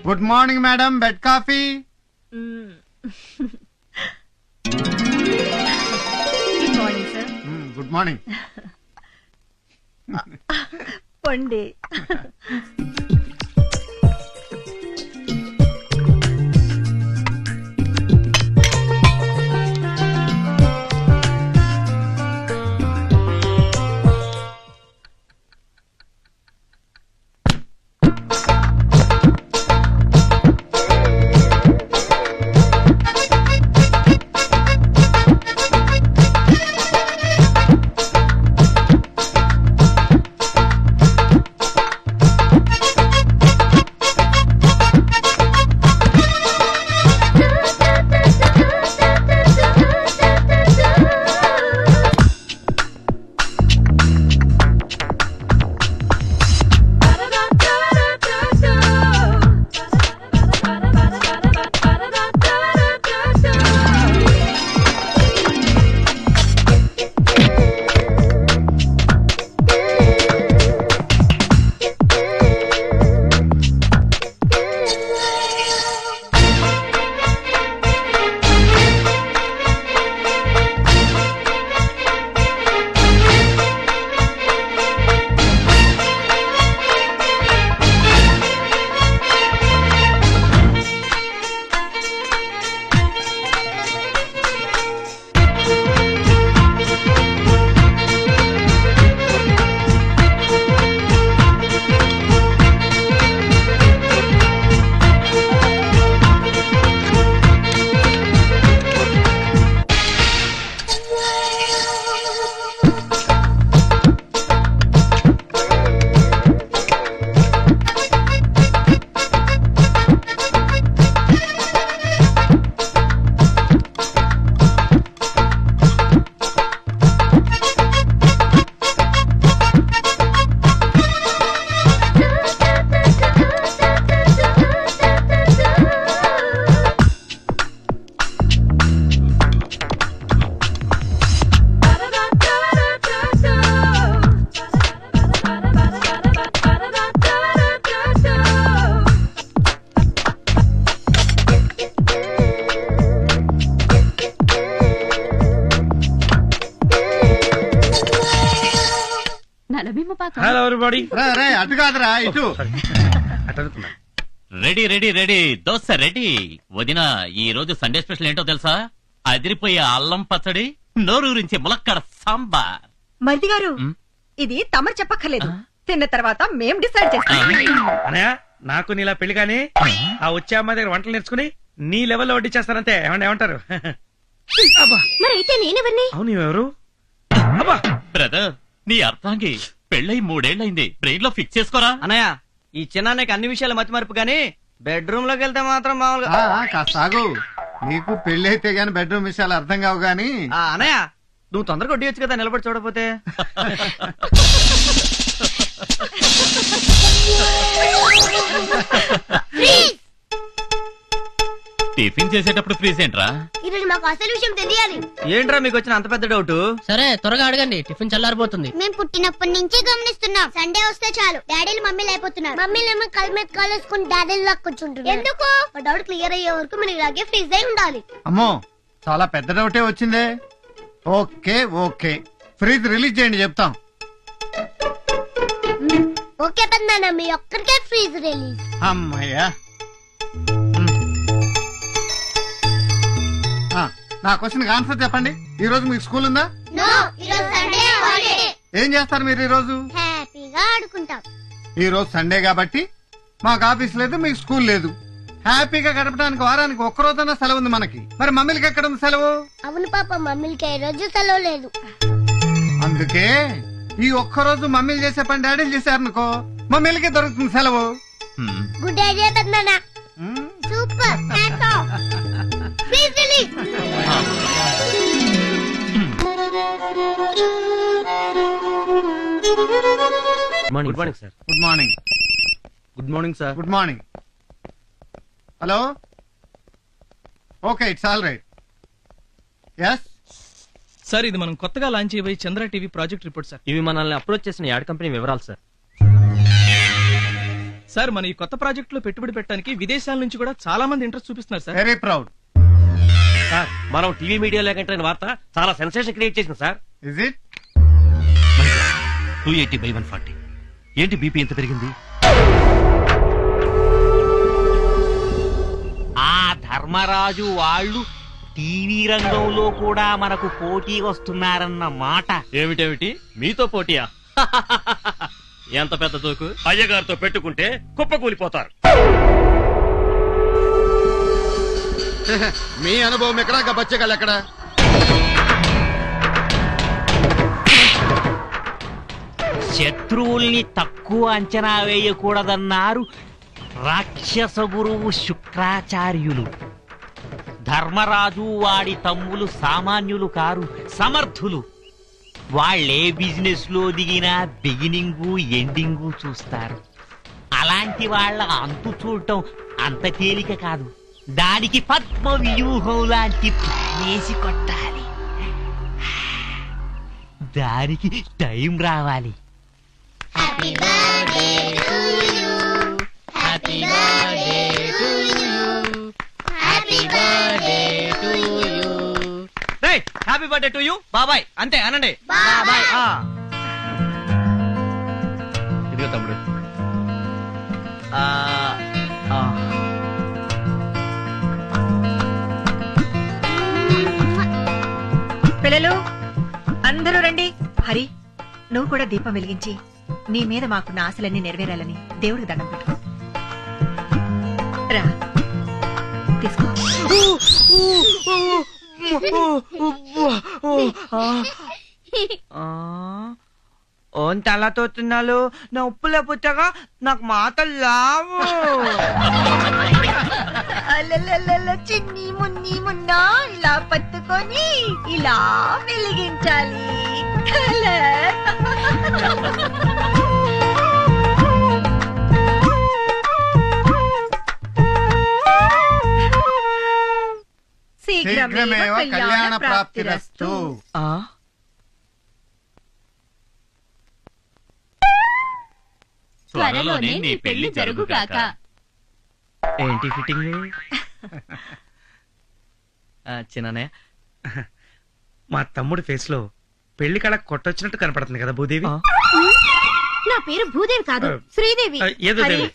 Good morning madam, bed coffee. Good morning sir. Good morning. పండి. Hello everybody. అటు కాదురా, ఇటు. Ready ready ready, dosa ready. వదిన, ఈ రోజు సండే స్పెషల్ ఏంటో తెలుసా? అదిరిపోయే అల్లం పచ్చడి, నోరూరించే ములక్కడ సాంబార్. మరిది గారు, ఇది తమరు చెప్పక్కర్లేదు, తిన్న తర్వాత మేం డిసైడ్ చేస్తాం. అనయ్య, నాకు నీలా పెళ్లి కానీ ఆ వచ్చే అమ్మాయి దగ్గర వంటలు నేర్చుకుని నీ లెవెల్లో వడ్డీ చేస్తానంతే. ఏమంటారు? మరైతే నేనెవరిని? అవును, ఎవరు? అబ్బా బ్రదర్, నీ అర్థాంగి పెళ్ళై 3 ఏళ్లైంది, బ్రెయిన్ లో ఫిక్స్ చేసుకోరా. అన్నయ్య, ఈ చిన్నానికి అన్ని విషయాలు మతిమరుపు గానీ బెడ్రూమ్ లోకి వెళ్తే మాత్రం మామూలుగా. కాస్త ఆగు. నీకు పెళ్లి అయితే గాని బెడ్రూమ్ విషయాలు అర్థం కావు గాని. అన్నయ్య, నువ్వు తొందరగా కొట్టియొచ్చు కదా, నిలబడి చూడపోతే. టిఫిన్ చేసేటప్పుడు ఫ్రీజ్ ఏంట్రా? ఈరోజు మాకు అసలు విషయం తెలియాలి. ఏంట్రా మీకు వచ్చిన అంత పెద్ద డౌట్? సరే త్వరగా అడగండి, టిఫిన్ చల్లారిపోతుంది. మేము పుట్టినప్పటి నుంచి గమనిస్తున్నాం, సండే వస్తే చాలు డాడీలు మమ్మీలు అయిపోతున్నారు. మమ్మీలేమో కళ్ళ మీద కాలేసుకుని డాడీలు లాక్కొచ్చుంటారు. ఎందుకు? మా డౌట్ క్లియర్ అయ్యే వరకు మీరు ఇలాగే ఫ్రీజ్ అయి ఉండాలి. అమ్మో, చాలా పెద్ద డౌటే వచ్చిందే. ఓకే ఓకే, ఫ్రీజ్ రిలీజ్ చేయండి, చెప్తాం. ఓకే పెద్దనా, మీ ఒక్కరికే ఫ్రీజ్ రిలీజ్. అమ్మయ్యా. నా క్వశ్చన్ ఆన్సర్ చెప్పండి. ఈ రోజు మీకు స్కూల్ ఉందా? నో, ఈరోజు సండే హాలిడే. ఏం చేస్తారు మీరు ఈ రోజు? హ్యాపీగా ఆడుకుంటాం. ఈ రోజు సండే కాబట్టి మాకు ఆఫీస్ లేదు, మీకు స్కూల్ లేదు. హ్యాపీగా గడపడానికి వారానికి ఒక్క రోజైనా సెలవు ఉంది మనకి. మరి మమ్మీలకి ఎక్కడ ఉంది సెలవు? అవును పాప, మమ్మీలకి ఈ రోజు సెలవు లేదు. అందుకే ఈ ఒక్క రోజు మమ్మీలు చేసే పని డాడీలు చేశారనుకో, మమ్మీలకి దొరుకుతుంది సెలవు. గుడ్ ఐడియా పెద్దనా. Super. Freeze release. Good morning sir. Good morning. Good morning sir. Good morning. Hello. Okay, it's all right. Yes sir, ఇది మనం కొత్తగా లాంచ్ చేయబోయే Chandra TV project report sir. ఇవి మనల్ని అప్రోచ్ చేసిన యాడ్ కంపెనీ వివరాలు సార్. సార్ మన ఈ కొత్త ప్రాజెక్ట్ లో పెట్టుబడి పెట్టడానికి విదేశాల నుంచి కూడా చాలా మంది ఇంట్రెస్ట్ చూపిస్తున్నారు సార్. Very proud. సార్ మనం టీవీ మీడియాలో కంటే వార్త చాలా సెన్సేషన్ క్రియేట్ చేసింది సార్. Is it? 280/140. ఏంటి బీపీ ఎంత పెరిగింది? ఆ ధర్మరాజు వాళ్ళు టీవీ రంగంలో కూడా మనకు పోటీ వస్తున్నారన్న మాట. ఏమిటేమిటి మీతో పోటీయా? ఎంత పెద్ద తోకు. అయ్యగారితో పెట్టుకుంటే కుప్పకూలిపోతారు. మీ అనుభవం ఎక్కడ, బచ్చగాళ్ళు ఎక్కడ? శత్రువుల్ని తక్కువ అంచనా వేయకూడదన్నారు రాక్షస గురువు శుక్రాచార్యులు. ధర్మరాజు వాడి తమ్ములు సామాన్యులు కారు, సమర్థులు. వాళ్ళే బిజినెస్ లో దిగినా బిగినింగు ఎండింగు చూస్తారు. అలాంటి వాళ్ళ అంతు చూడటం అంత తేలిక కాదు. దానికి పద్మ వ్యూహం లాంటి ప్లానేసి కొట్టాలి. దానికి టైం రావాలి. Happy birthday to you. Happy birthday to you. Happy birthday to you. Happy birthday to you బాబాయ్. అంతే అనండి. బాబాయ్. ఇదిగో తమ్ముడు. పిల్లలు అందరూ రండి. హరి, నువ్వు కూడా దీపం వెలిగించి నీ మీద మాకున్న ఆశలన్నీ నెరవేరాలని దేవుడికి దండం పెట్టు. రా, తీసుకో. తల తోతున్నాలు నా ఉప్పుల పుట్టగా నాకు మాటలు లావు. అలలలల చిన్ని మున్ని మున్నా ఇలా పట్టుకొని ఇలా వెలిగించాలి. కలర్. శీఘ్రమేవ కళ్యాణ ప్రాప్తిరస్తు. త్వరలోనే నీ పెళ్లి జరుగుగాక. ఏంటి ఫిట్టింగ్? చిన్ననే మా తమ్ముడి ఫేస్ లో పెళ్లి కళ కొట్టొచ్చినట్టు కనపడుతుంది కదా భూదేవి. నా పేరు భూదేవి కాదు, శ్రీదేవి. ఏదో హరి, దేవి.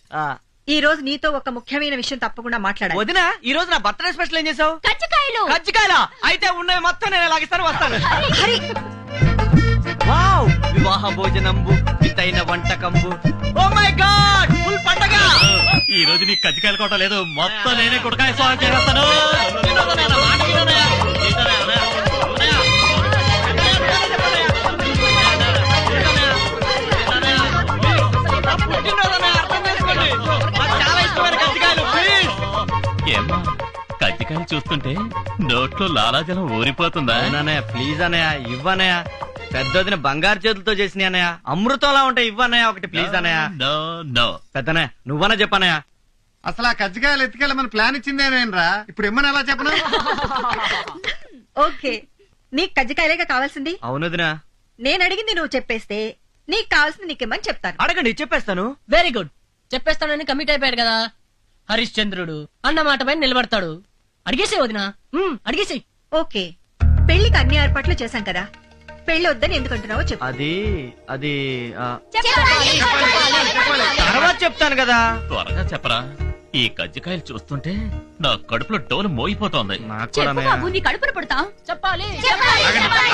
ఈ రోజు నీతో ఒక ముఖ్యమైన విషయం తప్పకుండా మాట్లాడాలి. వదినా, ఈ రోజు నా బర్త్డే స్పెషల్ ఏం చేసావు? కజ్జికాయలు. కజ్జికాయలా? అయితే ఉన్నవి మొత్తం నేను లాగిస్తాను, వస్తాను. హరి, వావ్, వివాహ భోజనంబు వితైన వంటకంబు. ఓ మై గాడ్, ఫుల్ పండగ. ఈ రోజు నీకు కజ్జికాయలు కొట్ట లేదు, మొత్తం నేనే కుడకాయ స్వాగతం చేస్తాను. చాలా ఇష్టమైన కజ్జికాయలు, ప్లీజ్. ఏమ్మా కజ్జికాయలు చూస్తుంటే నోట్లో లాలాజలం ఊరిపోతుందా? అవునన్నయ్య, ప్లీజ్ అన్నయ్య, ఇవ్వన్నయ్య. పెద్దదిన బంగారు చేతులతో చేసిన అన్నయ్య, అమృతంలా ఉంటాయి, ఇవ్వన్నయ్య ఒకటి, ప్లీజ్ అన్నయ్య. No no. పెద్దనయ్య నువ్వన్నా చెప్పన్నయ్య. అసలు ఆ కజ్జికాయలు ఎత్తుకెళ్ళమని ప్లాన్ ఇచ్చిందేనేనరా? ఇప్పుడు ఇమ్మని ఎలా చెప్పను? ఓకే, నీకు కజ్జికాయలేగా కావాల్సింది. అవునదినా. నేను అడిగింది నువ్వు చెప్పేస్తే నీకు కావాల్సింది నీకేమని చెప్తాను. అడగండి, చెప్పేస్తాను. Very good. చెప్పేస్తానని కమిట్ అయిపోయాడు కదా హరిశ్చంద్రుడు. అన్న మాట పైన నిలబడతాడు. అడిగేసే వదినా, అడిగేసే. ఓకే, పెళ్లికి అన్ని ఏర్పాట్లు చేశాం కదా, పెళ్లి వద్దని ఎందుకంటున్నావో చెప్పు. అది తర్వాత చెప్తాను కదా. త్వరగా చెప్పరా, ఈ కజ్జికాయలు చూస్తుంటే నా కడుపులో డోలు మోగిపోతోంది. నాకు కూడా అన్నయ్య. నీ కడుపున పడతా. చెప్పాలి.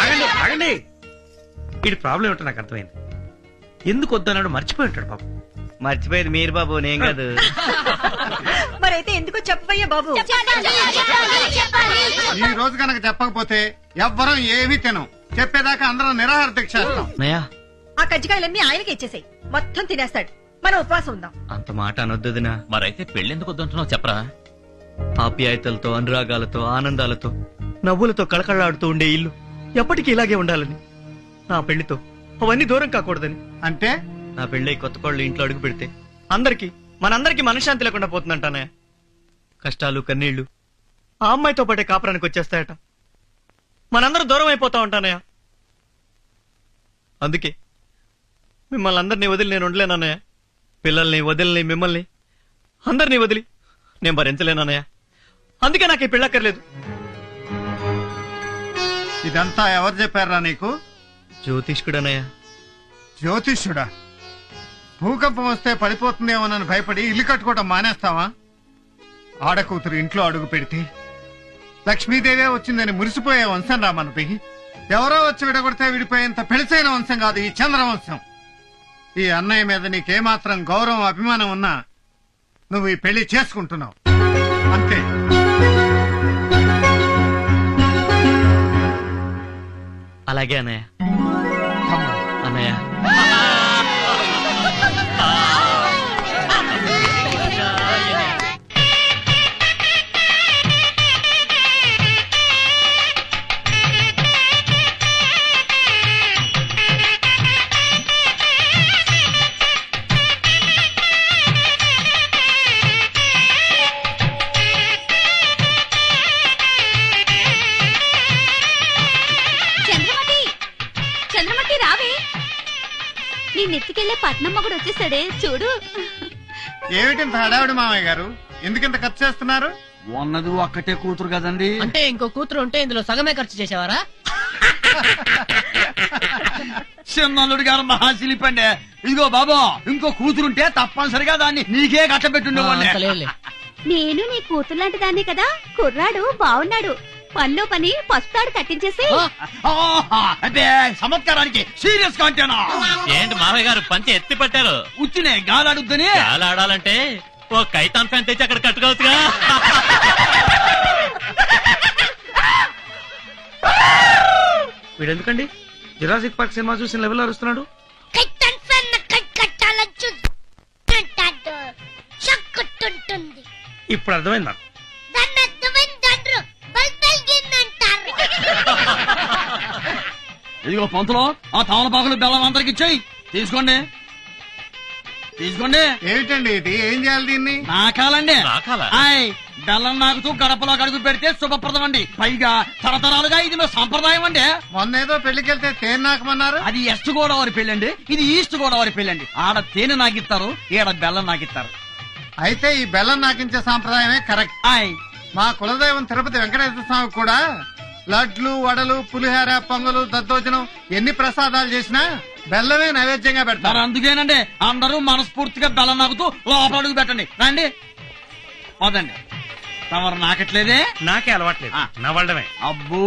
ఆగండి ఆగండి. వీడి ప్రాబ్లం ఏంటో నాకు అర్థమైంది. ఎందుకు వద్దన్నాడు మర్చిపోయి ఉంటాడు పాపం. మర్చిపోయేది మీరు బాబు, నేను కాదు. మరైతే ఎందుకో చెప్పయ్యా బాబు. ఈ రోజు కనుక చెప్పకపోతే ఎవ్వరం ఏమీ తినం. చెప్పేదాకా అందరం నిరాహార దీక్ష చేస్తాం. నయా, ఆ కజ్జికాయలన్నీ ఆయనకి ఇచ్చేసాయి, మొత్తం తినేస్తాడు. మనం ఉపవాసం ఉందాం. అంత మాట అనొద్దుదినా. మరైతే పెళ్ళెందుకు వద్దంటున్నావు చెప్పరా? ఆప్యాయతలతో, అనురాగాలతో, ఆనందాలతో, నవ్వులతో కళకళలాడుతూ ఉండే ఇల్లు ఎప్పటికీ ఇలాగే ఉండాలని, నా పెళ్లితో అవన్నీ దూరం కాకూడదని. అంటే నా పెళ్ళై కొత్త కోళ్ళు ఇంట్లో అడుగు పెడితే మనందరికీ మనశ్శాంతి లేకుండా పోతుందంటానే. కష్టాలు, కన్నీళ్లు ఆ అమ్మాయితో పాటే కాపురానికి వచ్చేస్తాయట. మనందరం దూరం అయిపోతా ఉంటానయ్య. అందుకే మిమ్మల్ని అందరినీ వదిలి నేను ఉండలేనన్నయ్య. పిల్లల్ని వదిలిని మిమ్మల్ని అందరినీ వదిలి నేను భరించలేనన్నయ్య. అందుకే నాకు ఈ పెళ్ళక్కర్లేదు. ఇదంతా ఎవరు చెప్పారా నీకు? జ్యోతిష్కుడనయ్య. జ్యోతిష్యుడా? భూకంపం వస్తే పడిపోతుందేమోనని భయపడి ఇల్లు కట్టుకోవడం మానేస్తావా? ఆడకూతురు ఇంట్లో అడుగు పెడితే లక్ష్మీదేవే వచ్చిందని మురిసిపోయే వంశం రా మనది. ఎవరో వచ్చి విడగొడితే విడిపోయేంత పెళసైన వంశం కాదు ఈ చంద్రవంశం. ఈ అన్నయ్య మీద నీకేమాత్రం గౌరవం అభిమానం ఉన్నా నువ్వు ఈ పెళ్లి చేసుకుంటున్నావు అంతే. అలాగే అన్నయ్య. అన్నయ్య చంద్రమతి రావే, నీ నెత్తికెళ్లే పట్నం మొగుడు వచ్చేసాడే చూడు. ఏమిటింత హడావిడి మామయ్య గారు? ఎందుకింత ఖర్చు చేస్తున్నారు? ఉన్నది ఒక్కటే కూతురు కదండి. అంటే ఇంకో కూతురు ఉంటే ఇందులో సగమే ఖర్చు చేసేవారా? చిన్నల్లుడు గారు మహాశిలిపండి. ఇదిగో బాబా, ఇంకో కూతురుంటే తప్పనిసరిగా దాన్ని నీకే కట్టబెట్టుండేవాడిని. అంత లేదులే. నేను నీ కూతురు లాంటి దాన్ని కదా. కుర్రాడు బాగున్నాడు, పనిలో పని పస్తాడు కట్టించేసి. అంటే చమత్కారానికి సీరియస్ గా అంటేనా? ఏంటి మావయ్య గారు పంచి ఎత్తి పట్టారు? ఉత్తినే గాలాడుద్దని. ఆడాలంటే ఓ కైతాన్ ఫ్యాన్ తెచ్చి అక్కడ కట్టుకోవచ్చుగా. వీడెందుకండి జురాసిక్ పార్క్ సినిమా చూసిన లెవెల్ అరుస్తున్నాడు? ఇప్పుడు అర్థమైంది నాకు. ఇదిగో పంతులో, ఆ తమలపాకులు బెల్లం అందరికి ఇచ్చేయి. తీసుకోండి తీసుకోండి. ఏమిటండి ఇది? ఏం చేయాలి దీన్ని? నాకాలండి. నాకాలా? ఆయ్, బెల్లం నాకుతూ గడపలో అడుగు పెడితే శుభప్రదం అండి. పైగా తరతరాలుగా ఇది మా సంప్రదాయం అండి. మొన్నేదో పెళ్లికెళ్తే తేనె నాకమన్నారు. అది వెస్ట్ గోదావరి పెళ్ళండి, ఇది ఈస్ట్ గోదావరి పెళ్ళండి. ఆడ తేనె నాకిస్తారు, ఈడ బెల్లం నాకిస్తారు. అయితే ఈ బెల్లం నాకించే సాంప్రదాయమే కరెక్ట్. ఆయ్, మా కులదైవం తిరుపతి వెంకటేశ్వర స్వామి కూడా లడ్లు, వడలు, పులిహార, పొంగలు, దద్దోజనం ఎన్ని ప్రసాదాలు చేసినా బెల్లమే నైవేద్యంగా మరి పెడతారు. అందుకేనండి అందరూ మనస్ఫూర్తిగా బెల్లం నాకుతూ లోపల అడుగు పెట్టండి. రండి పోదండి. తమరు నాకట్లేదే? నాకే అలవాట్లేదు, నవ్వడమే. అబ్బో,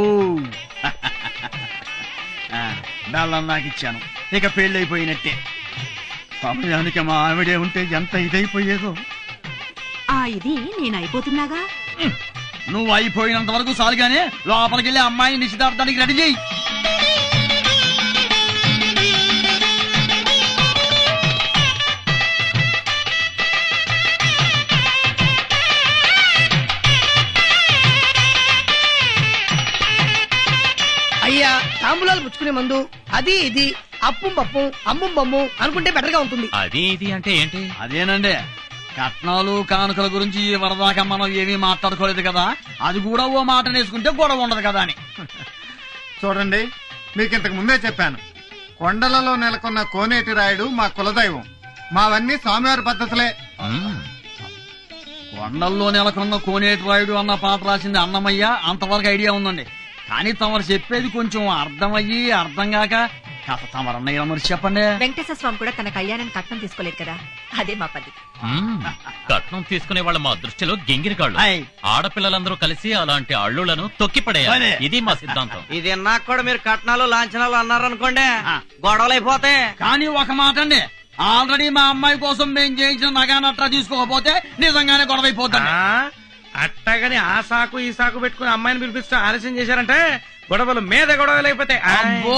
బెల్లం నాకిచ్చాను, ఇక పెళ్లి అయిపోయినట్టే. సమయానికి మా ఆవిడే ఉంటే ఎంత ఇదైపోయేదో. ఇది నేను అయిపోతున్నాగా. నువ్వు అయిపోయినంత వరకు సాలుగానే లోపలికి వెళ్ళి అమ్మాయిని నిశ్చితార్థానికి రెడీ చేయి. అయ్యా, తాంబూలాలు పుచ్చుకునే ముందు అది ఇది అప్పు పప్పు అమ్ము బొమ్ము అనుకుంటే బెటర్ గా ఉంటుంది. అది ఇది అంటే ఏంటి? అదేనండి, కట్నాలు కానుకల గురించి వరదాకా మనం ఏమీ మాట్లాడుకోలేదు కదా, అది కూడా ఓ మాట నేర్చుకుంటే గొడవ ఉండదు కదా అని. చూడండి, మీకు ఇంతకు ముందే చెప్పాను, కొండలలో నెలకొన్న కోనేటి రాయుడు మా కులదైవం. మావన్నీ స్వామివారి పద్ధతులే. కొండల్లో నెలకొన్న కోనేటి రాయుడు అన్న పాట రాసింది అన్నమయ్య, అంతవరకు ఐడియా ఉందండి. కానీ తమరు చెప్పేది కొంచెం అర్థమయ్యి అర్థం కాక కథ తమరన్నయ్య మరి చెప్పండి. వెంకటేశ్వర స్వామి కూడా తన కళ్యాణాన్ని కట్నం తీసుకోలేదు కదా, అదే మా పద్ధతి. కట్నం తీసుకునే వాళ్ళ మా దృష్టిలో గింగిరి కాళ్ళు. ఆయ్. ఆడపిల్లలందరూ కలిసి అలాంటి అల్లులను తొక్కిపడేయాలి. అదే. ఇది మా సిద్ధాంతం. ఇది నాకు కూడా మీరు కట్నాలు లాంఛనాలు అన్నారనుకోండి, గొడవలు అయిపోతాయి. కానీ ఒక మాట అండి, ఆల్రెడీ మా అమ్మాయి కోసం మేము చేయించిన నగానట్రా తీసుకోకపోతే నిజంగానే గొడవ అయిపోతాను. అట్టగాని ఆ సాకు ఈ సాకు పెట్టుకుని అమ్మాయిని పిలిపిస్తూ ఆలస్యం చేశారంటే గొడవలు మీద గొడవ లేకపోతే అబ్బో,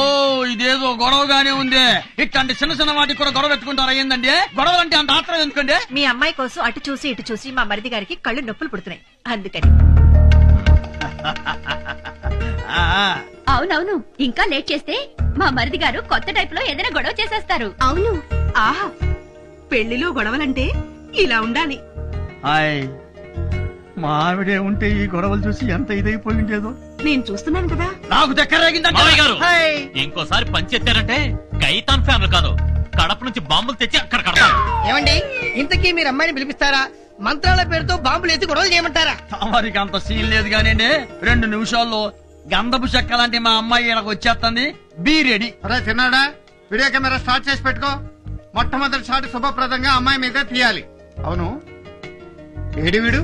ఇదేదో గొడవగానే ఉంది. ఇట్లాంటి చిన్న చిన్న వాటికి కూడా గొడవ పెట్టుకుంటారా ఏందండి? గొడవలు అంటే అంత ఆత్రం ఎందుకండి? మీ అమ్మాయి కోసం అటు చూసి ఇటు చూసి మా మరిది గారికి కళ్ళు నొప్పులు పుడుతున్నాయి, అందుకని. అవునవును, ఇంకా లేట్ చేస్తే మా మరిది గారు కొత్త టైప్ లో ఏదైనా గొడవ చేసేస్తారు. అవును. ఆహా, పెళ్లిలో గొడవలంటే ఇలా ఉండాలి. హాయ్, మా ఆవిడే ఉంటే ఈ గొడవలు చూసి ఎంత ఇదైపోయిందేదో. నేను చూస్తున్నాను కదా. నాకు మావయ్య గారు, ఇంకోసారి పంచెత్తారంటే కైతాన్ ఫ్యాన్లు కాదు కడప నుంచి బాంబులు తెచ్చి అక్కడ కడతాను. ఏమండి ఇంతకీ మీరు అమ్మాయిని పిలిపిస్తారా, మంత్రాల పేరుతో బాంబులు ఎత్తి గొడవలు చేయమంటారా? తమరికి అంత సీన్ లేదు కానివ్వండి, 2 నిమిషాల్లో గంధపు చెక్క లాంటి మా అమ్మాయి ఇక్కడికి వచ్చేస్తుంది. Be ready. అరే చిన్నాడా, వీడియో కెమెరా స్టార్ట్ చేసి పెట్టుకో. మొట్టమొదటి షాట్ శుభప్రదంగా అమ్మాయి మీద తీయాలి. అవును, ఏడి వీడు?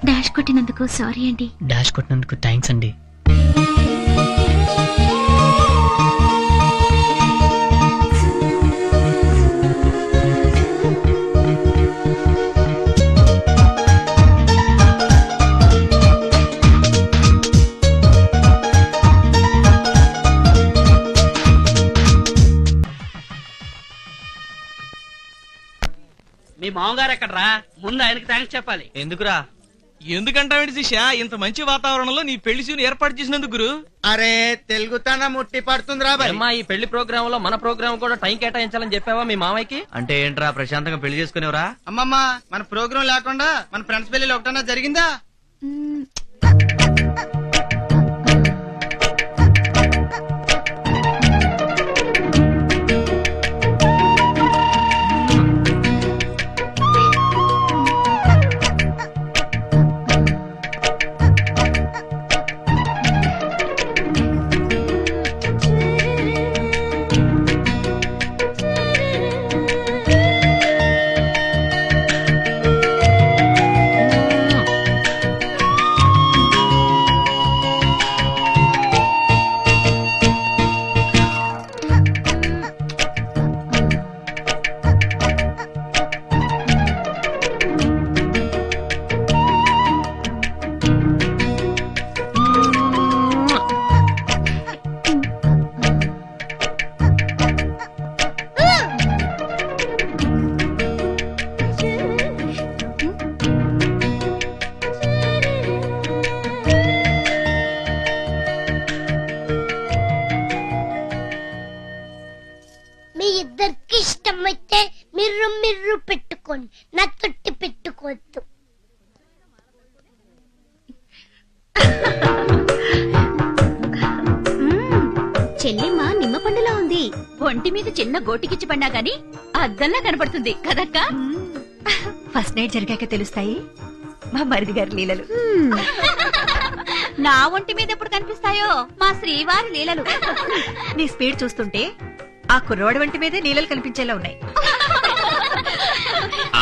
డాష్ కొట్టినందుకు సారీ అండి. డాష్ కొట్టినందుకు థ్యాంక్స్ అండి. మీ మామగారు ఎక్కడరా? ముందు ఆయనకి థ్యాంక్స్ చెప్పాలి. ఎందుకురా? ఎందుకంటావేంటి శిష్య, ఇంత మంచి వాతావరణంలో నీ పెళ్లి సీన్ ఏర్పాటు చేసినందుకు గురు. అరే తెలుగుతానా ముట్టి పడుతుందిరా బాయ్. అమ్మా, ఈ పెళ్లి ప్రోగ్రామ్ లో మన ప్రోగ్రామ్ కూడా టైం కేటాయించాలని చెప్పావా మీ మామయ్యకి? అంటే ఏంట్రా, ప్రశాంతంగా పెళ్లి చేసుకునేవరా? అమ్మమ్మ, మన ప్రోగ్రామ్ లేకుండా మన ఫ్రెండ్స్ పెళ్లి ఒకటన్నా జరిగిందా? మీ ఇద్దరికి ఇష్టమైతే మిర్రు మిర్రు పెట్టుకోండి, నా తొట్టి పెట్టుకోవద్దు. చెల్లిమ్మ నిమ్మ పండులా ఉంది. ఒంటి మీద చిన్న గోటికిచ్చి పడినా గాని అద్దంలా కనపడుతుంది కదక్క. ఫస్ట్ నైట్ జరిగాక తెలుస్తాయి మా మరిది గారి లీలలు. నా ఒంటి మీద ఎప్పుడు కనిపిస్తాయో మా శ్రీవారి లీలలు. నీ స్పీడ్ చూస్తుంటే ఆ కుర్రోడి వంటి మీదే లీలలు కనిపించేలా ఉన్నాయి.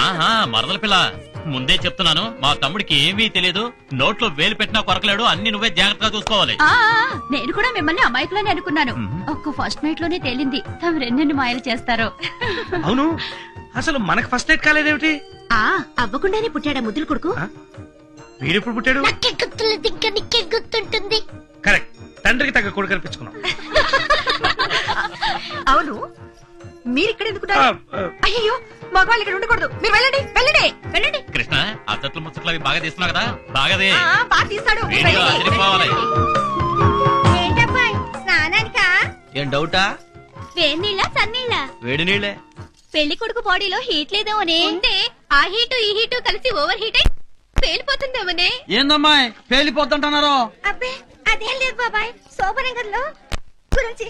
ఆహా, మరదల పిల్ల, ముందే చెప్తున్నాను, మా తమ్ముడికి ఏమీ తెలియదు. నోట్లో వేలు పెట్టినా కొరకలేడు. అన్ని నువ్వే జాగ్రత్తగా చూసుకోవాలి. నేను కూడా మిమ్మల్ని అమాయకులని అనుకున్నాను. ఒక్క ఫస్ట్ నైట్ లోనే తేలింది తమ రెండెన్ని మాయలు చేస్తారో. అవును, అసలు మనకు ఫస్ట్ నైట్ కాలేదేమిటి? అవ్వకుండానే పుట్టాడా ముద్దులు కొడుకు? వీడెప్పుడు పుట్టాడు? నాకే గుర్తులేదు, ఇంకా నీకే గుర్తుంటుంది. కరెక్ట్, తండ్రికి తగ్గ కొడుకు కనిపించుకున్నాం. అవును, మీరిక్కడ ఎందుకున్నారు? అయ్యో, మగవాళ్ళు ఇక్కడ ఉండకూడదు. మీరు వెళ్ళండి వెళ్ళండి వెళ్ళండి. కృష్ణ, అద్దట్లు ముచ్చట్లు అవి బాగా తీస్తున్నావు కదా, బాగాదే. బాగా తీస్తాడు. వీడియో అదిరిపోవాలి. ఏంటబ్బాయ్, స్నానానికా? ఏం డౌటా? వేడి నీళ్ళ సన్నీళ్ళ? వేడి నీళ్ళే. పెళ్లి కొడుకు బాడీలో హీట్ లేదేమోనే. ఉంటే ఆ హీటు ఈ హీటు కలిసి ఓవర్ హీట్ అయి పేలిపోతుందేమోనే. ఏందమ్మాయి పేలిపోతుంటున్నారు? అబ్బే అదేం లేదు బాబాయ్, శోభనగర్లో గురించి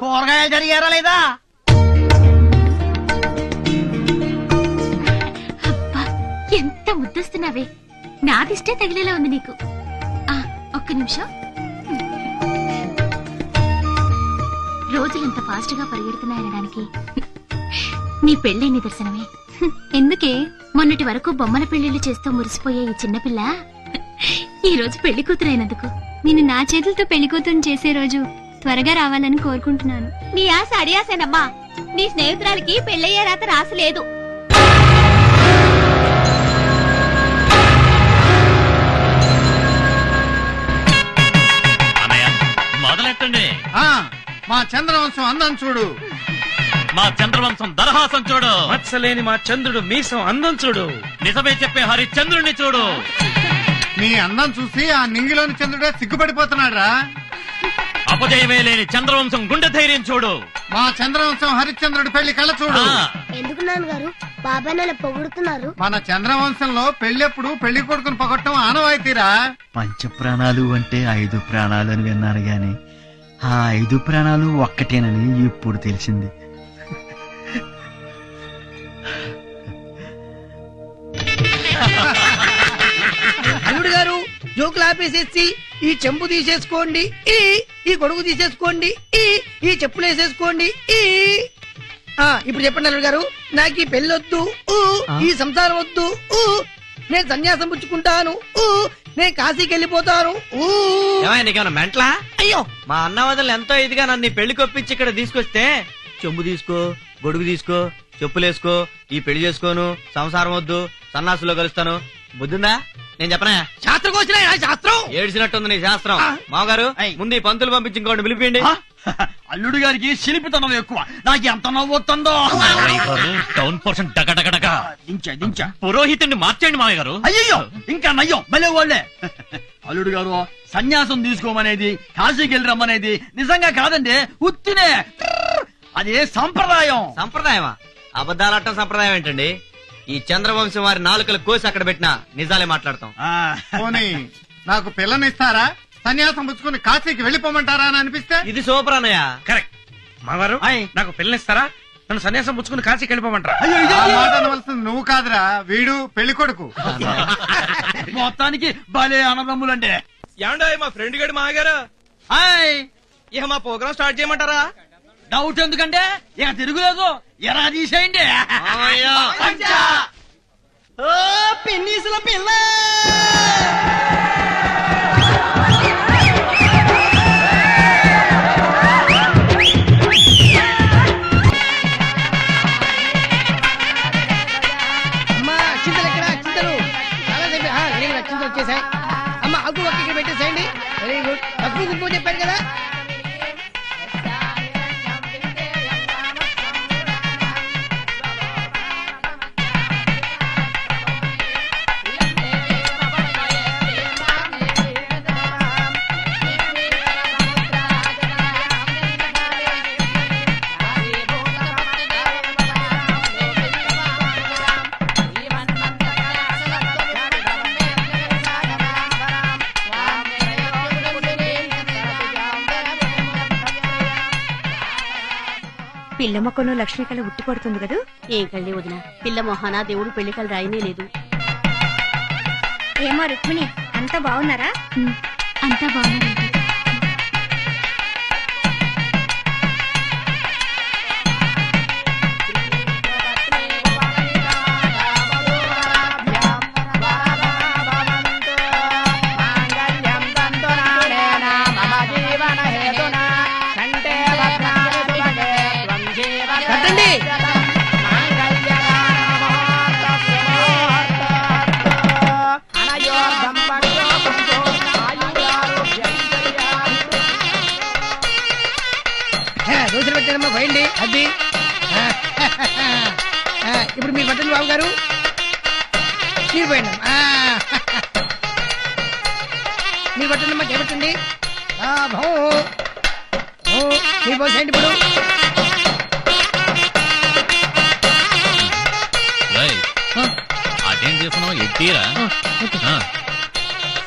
కూరగాయలు జరిగారా లేదా? అబ్బా ఎంత ముద్దస్తున్నావే, నాదిష్టే తగిలేలా ఉంది నీకు. ఒక్క నిమిషం. రోజులు ఇంత ఫాస్ట్ గా పరిగెడుతున్నాయనడానికి నీ పెళ్ళే నిదర్శనమే. ఎందుకే మొన్నటి వరకు బొమ్మల పెళ్లిళ్ళు చేస్తూ మురిసిపోయే ఈ చిన్నపిల్ల ఈ రోజు పెళ్లి కూతురైనందుకు నేను నా చేతులతో పెళ్లి కూతురు చేసే రోజు త్వరగా రావాలని కోరుకుంటున్నాను. నీ ఆశ అడియాసేనమ్మా. నీ స్నేహితురాలకి పెళ్ళయ్యే రాత రాసలేదు. మొదలెట్టండి. మా చంద్రవంశం అందం చూడు. మా చంద్రవంశం దరహాసం చూడు. మత్సలేని మా చంద్రుడు మీసం అందం చూడు. నిజమే చెప్పే హరిశ్చంద్రుడిని చూడు. నీ అందం చూసి ఆ నింగిలోని చంద్రుడే సిగ్గుపడిపోతున్నాడు రా. అపజయమే లేని చంద్రవంశం గుండె ధైర్యం చూడు. మా చంద్రవంశం హరిశ్చంద్రుడి పెళ్లి కళ్ళ చూడు. ఎందుకు నాన్నగారు బాబాయ్ నన్ను పొగుడుతున్నారు? మన చంద్రవంశంలో పెళ్ళెప్పుడు పెళ్లి కొడుకుని పొగట్టం ఆనవాయితీరా. పంచ ప్రాణాలు అంటే 5 ప్రాణాలు అని విన్నాను గాని ఆ 5 ప్రాణాలు ఒక్కటేనని ఇప్పుడు తెలిసింది. అల్లుడు గారు జోకులు ఆపేసేసి ఈ చెంబు తీసేసుకోండి, ఈ గొడుగు తీసేసుకోండి, ఈ చెప్పులు వేసేసుకోండి. ఇప్పుడు చెప్పండి అల్లుడు గారు, నాకు ఈ పెళ్ళొద్దు, ఈ సంసారం వద్దు, నేను సన్యాసం పుచ్చుకుంటాను, నేను కాశీకి వెళ్ళిపోతాను. నీకేమన్నా మెంట్లా? అయ్యో మా అన్న వదలు ఎంతో ఇదిగా నన్ను పెళ్లి కొప్పించి ఇక్కడ తీసుకొస్తే చెంబు తీసుకో, గొడుగు తీసుకో, చెప్పులేసుకో, ఈ పెళ్లి చేసుకోను, సంసారం వద్దు, సన్నాసులో కలుస్తాను. బుద్ధిందా? నేను చెప్పనా? శాస్త్రం వచ్చిన శాస్త్రం ఏడ్చినట్టుంది నీ శాస్త్రం. మామగారు ముందు ఈ పంతులు పంపించి ఇంకోటి పిలిపిండి. అల్లుడు గారికి శిల్పితనం ఎక్కువ. నాకు ఎంత నవ్వుతుందో. టౌన్ పోర్షన్ డగడగడగా దించా పురోహితుడిని మార్చండి మామయ్య గారు. అయ్యో ఇంకా నయ్యం భలే వాళ్ళే. అల్లుడు గారు సన్యాసం తీసుకోమనేది, కాశీకి వెళ్ళి రమ్మనేది నిజంగా కాదండి, ఉత్తినే. అదే సంప్రదాయం. సంప్రదాయమా? అబద్ధాలట్టం సంప్రదాయం ఏంటండి? ఈ చంద్రవంశం వారి నాలుకలు కోసి అక్కడ పెట్టినా నిజాలే మాట్లాడతాం. పోనీ నాకు పిల్లనిస్తారా? సన్యాసం పుచ్చుకుని కాశీకి వెళ్ళిపోమంటారా అని అనిపిస్తే? ఇది సూపర్ అన్నయ్య. కరెక్ట్. మావారు నాకు పిల్లనిస్తారా? నన్ను సన్యాసం పుచ్చుకుని కాశీకి వెళ్ళిపోమంటారా? ఆ మాట అనవలసింది నువ్వు కాదురా, వీడు పెళ్లి కొడుకు. మొత్తానికి భలే అన్నదమ్ములండి. ఏమండే మా ఫ్రెండ్ గడి మాగారు ఇక మా ప్రోగ్రామ్ స్టార్ట్ చేయమంటారా? డౌట్ ఎందుకంటే ఇక తిరుగులేదు, ఎరా తీసేయండి. పిన్నీసుల పిల్ల అమ్మా చింతలు ఎక్కడ? చింతలు చాలాసేపు చింతలు వచ్చేసాయి. అమ్మ అగ్గు ఒక్క ఇక్కడ పెట్టేసేయండి. Very good. పసుపు కుంకుమ చెప్పారు కదా. పిల్ల మొక్కను లక్ష్మీ కళ ఉట్టి పడుతుంది కదా. ఏం కళ్ళి వదిన, పిల్ల మొహాన దేవుడు పెళ్లి కళ్ళు రాయనే లేదు. ఏమో రుక్మిణి, అంతా బాగున్నారా? అంతా బాగుంది. రోజులు పెట్టానమ్మా, పోయండి. అది ఇప్పుడు మీరు పట్టండి బాబు గారు, మీరు పోయండి. మీరు పట్టండి అమ్మా, చేపట్టండి. మీరు పోసేయండి ఇప్పుడు. అదేం చేస్తున్నావు? ఎట్టీరా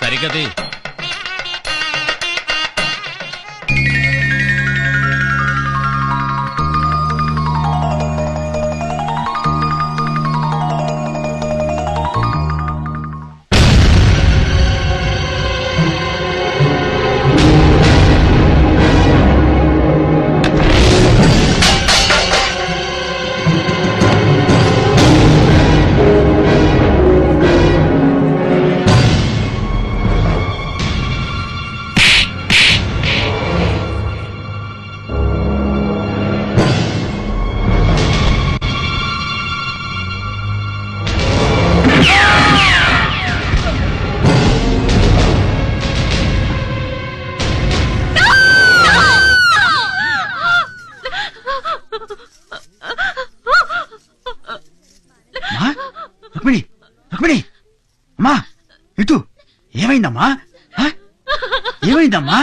సరిగది. రుక్మిణి రుక్మిణి అమ్మా ఇటు ఏమైందమ్మా ఆ? ఏమైందమ్మా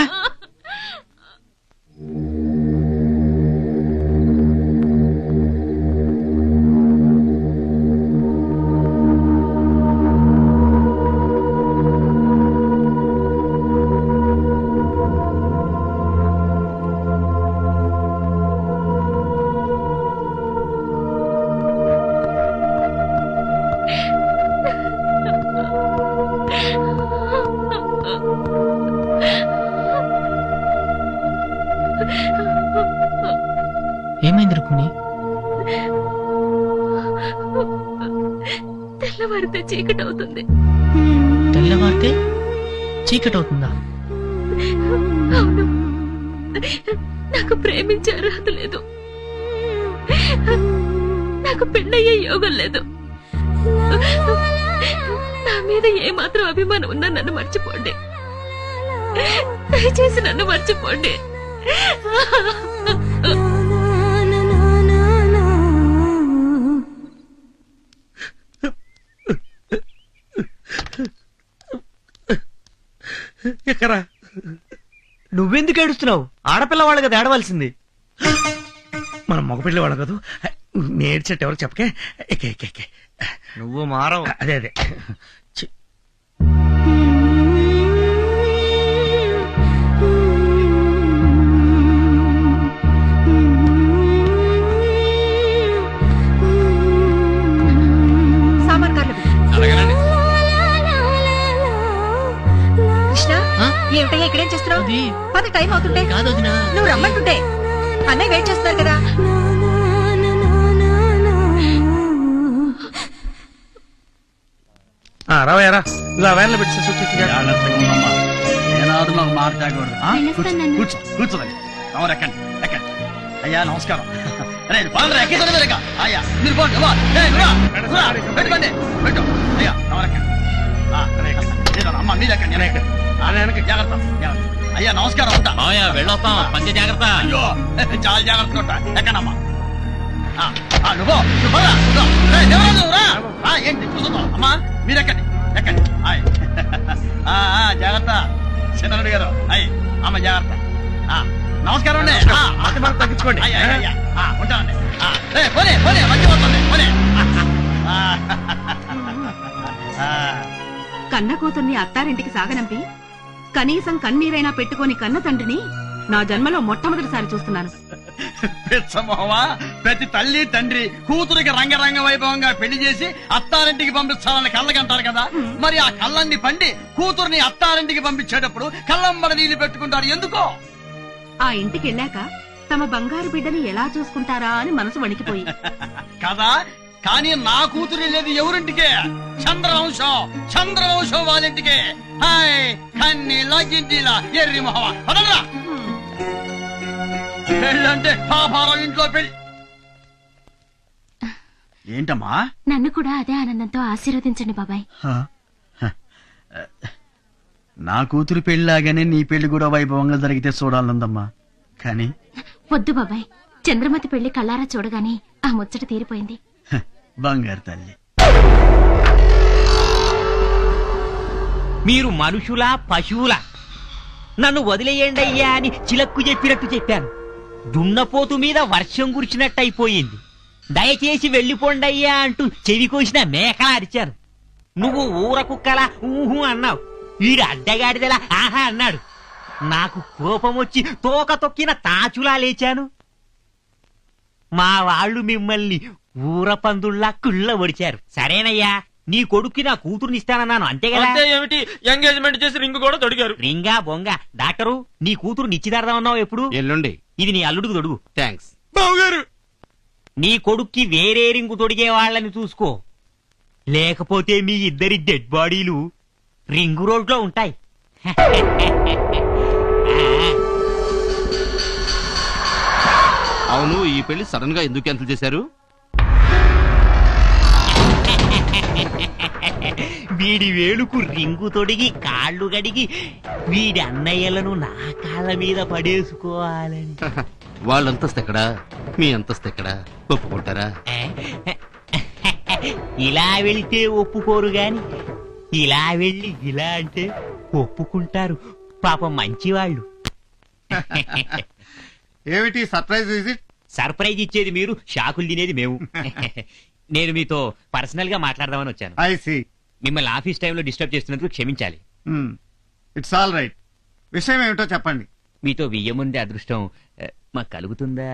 ఏమైంది రుక్మిణి? తెల్లవారితే చీకటి అవుతుంది. తెల్లవారితే చీకటి అవుతుందా? అవును, నాకు ప్రేమించే అర్హత లేదు, నాకు పెళ్ళయ్యే యోగం లేదు. నా మీద ఏమాత్రం అభిమానం ఉన్నా నన్ను మర్చిపోండి, దయచేసి నన్ను మర్చిపోండి. ఎక్కరా? నువ్వెందుకు ఏడుస్తున్నావు? ఆడపిల్ల కదా ఏడవలసింది. మనం మగపిల్లి వాళ్ళం కాదు, నేర్చెట్టు ఎవరు చెప్పకే. ఎక్కే ఎక్కే ఎక్కే. నువ్వు మారవు. అదే అదే. ఛీ. సామాన్ కార్లు కృష్ణ, ఏమిటయ్యా ఇక్కడేం చేస్తున్నావు? పద, టైం అవుతుంటే. కాదు వదినా. నువ్వు రమ్మంటుంటే అన్నయ్య వెయిట్ చేస్తున్నారు కదా. రావయ్యారా, ఇలా వ్యాన్లో పెట్టి ఏనాడు నాకు మాట తాగకూడదు. ఆ? కూర్చో కూర్చోండి. తమరు ఎక్కండి ఎక్కండి. అయ్యా నమస్కారం. అరే పాలరా ఎక్కేసారు లేక. అయ్యా మీరు పోండి. పెట్టుకోండి పెట్టు. అయ్యా తమరు ఎక్కండి. అమ్మ మీరు ఎక్కండి. జాగ్రత్త జాగ్రత్త. అయ్యా నమస్కారం. ఉంటా మావయ్య వెళ్ళొస్తాం, పంచ జాగ్రత్త. అయ్యో చాలా జాగ్రత్తగా ఉంటా. ఎక్కనమ్మా. ఏంటి కూర్చుందాం. అమ్మా మీరు ఎక్కండి ఎక్కండి. జాగ్రత్త చంద్రుడు గారు. అయ్యి అమ్మ జాగ్రత్త. నమస్కారం అండి. తగ్గించుకోండి. ఉంటానండి. పోనీ పోనీ మంచి పోతుంది. పోనీ. కన్న కూతుర్ని అత్తారింటికి సాగనంపి కనీసం కన్నీరైనా పెట్టుకొని కన్న తండ్రిని నా జన్మలో మొట్టమొదటిసారి చూస్తున్నాను. పిచ్చమోవా, ప్రతి తల్లి తండ్రి కూతురికి రంగరంగ వైభవంగా పెళ్లి చేసి అత్తారింటికి పంపించాలని కళ్ళకంటారు కదా. మరి ఆ కళ్ళన్ని పండి కూతుర్ని అత్తారింటికి పంపించేటప్పుడు కళ్ళంబడ నీళ్లు పెట్టుకుంటారు ఎందుకో? ఆ ఇంటికి వెళ్ళాక తమ బంగారు బిడ్డని ఎలా చూసుకుంటారా అని మనసు వణికిపోయి కదా. కానీ నా కూతురు వెళ్ళేది ఎవరింటికే? చంద్రవంశం చంద్రవంశం వాళ్ళింటికే. హాయ్ కన్ని లగ్గింటిలా ఎర్రి మొహవ పదరా. పెళ్ళంటే పాపారం ఇంట్లో పెళ్లి. ఏంటమ్మా? నన్ను కూడా అదే ఆనందంతో ఆశీర్వదించండి బాబాయ్. నా కూతురు పెళ్లిలాగానే నీ పెళ్లి కూడా వైభవంగా జరిగితే చూడాలందమ్మా. కానీ వద్దు బాబాయ్, చంద్రమతి పెళ్లి కళ్ళారా చూడగానే ఆ ముచ్చట తీరిపోయింది. బంగారు తల్లి. మీరు మనుషులా పశువులా? నన్ను వదిలేయండి అయ్యా అని చిలక్కు చెప్పినట్టు చెప్పాను. దున్నపోతు మీద వర్షం కురిచినట్టు అయిపోయింది. దయచేసి వెళ్ళిపోండయ్యా అంటూ చెవి కోసిన మేకలా అరిచాను. నువ్వు ఊర కుక్కలా ఊహు అన్నావు, వీడు అడ్డగాడిదలా ఆహా అన్నాడు. నాకు కోపం వచ్చి తోక తొక్కిన తాచులా లేచాను. మా వాళ్ళు మిమ్మల్ని ఊర పందుల్లా కుళ్ళ ఒడిచారు. సరేనయ్యా, నీ కొడుక్కి నా కూతుర్ని ఇస్తానన్నాను అంతే కదా. ఏమిటి ఎంగేజ్మెంట్ చేసి రింగ్ కూడా తొడిగారు. రింగా బొంగ. డాక్టరు, నీ కూతురు నిశ్చితార్థం అన్నావు ఎప్పుడు? ఎల్లుండి. ఇది నీ అల్లుడికి తొడుగు. థ్యాంక్స్ బావగారు. నీ కొడుక్కి వేరే రింగు తొడిగే వాళ్ళని చూసుకో, లేకపోతే మీ ఇద్దరి డెడ్ బాడీలు రింగు రోడ్లో ఉంటాయి. అవును, ఈ పెళ్లి సడన్ గా ఎందుకు క్యాన్సిల్ చేశారు? వీడి వేలుకు రింగు తొడిగి కాళ్ళు గడిగి వీడి అన్నయ్యలను నా కాళ్ళ మీద పడేసుకోవాలని. వాళ్ళ అంతస్తు ఎక్కడా, మీ అంతస్తు ఎక్కడా? ఒప్పుకుంటారా? ఇలా వెళ్తే ఒప్పుకోరు గాని ఇలా వెళ్ళి ఇలా అంటే ఒప్పుకుంటారు. పాపం మంచివాళ్ళు. ఏమిటి సర్ప్రైజ్ విజిట్? సర్ప్రైజ్ ఇచ్చేది మీరు, షాకులు తినేది మేము. నేను మీతో పర్సనల్ గా మాట్లాడదామని వచ్చాను. I see. మిమ్మల్ని ఆఫీస్ టైంలో డిస్టర్బ్ చేస్తున్నందుకు క్షమించాలి. It's all right. విషయం ఏమిటో చెప్పండి. మీతో వియ్యముందే అదృష్టం మాకు కలుగుతుందా?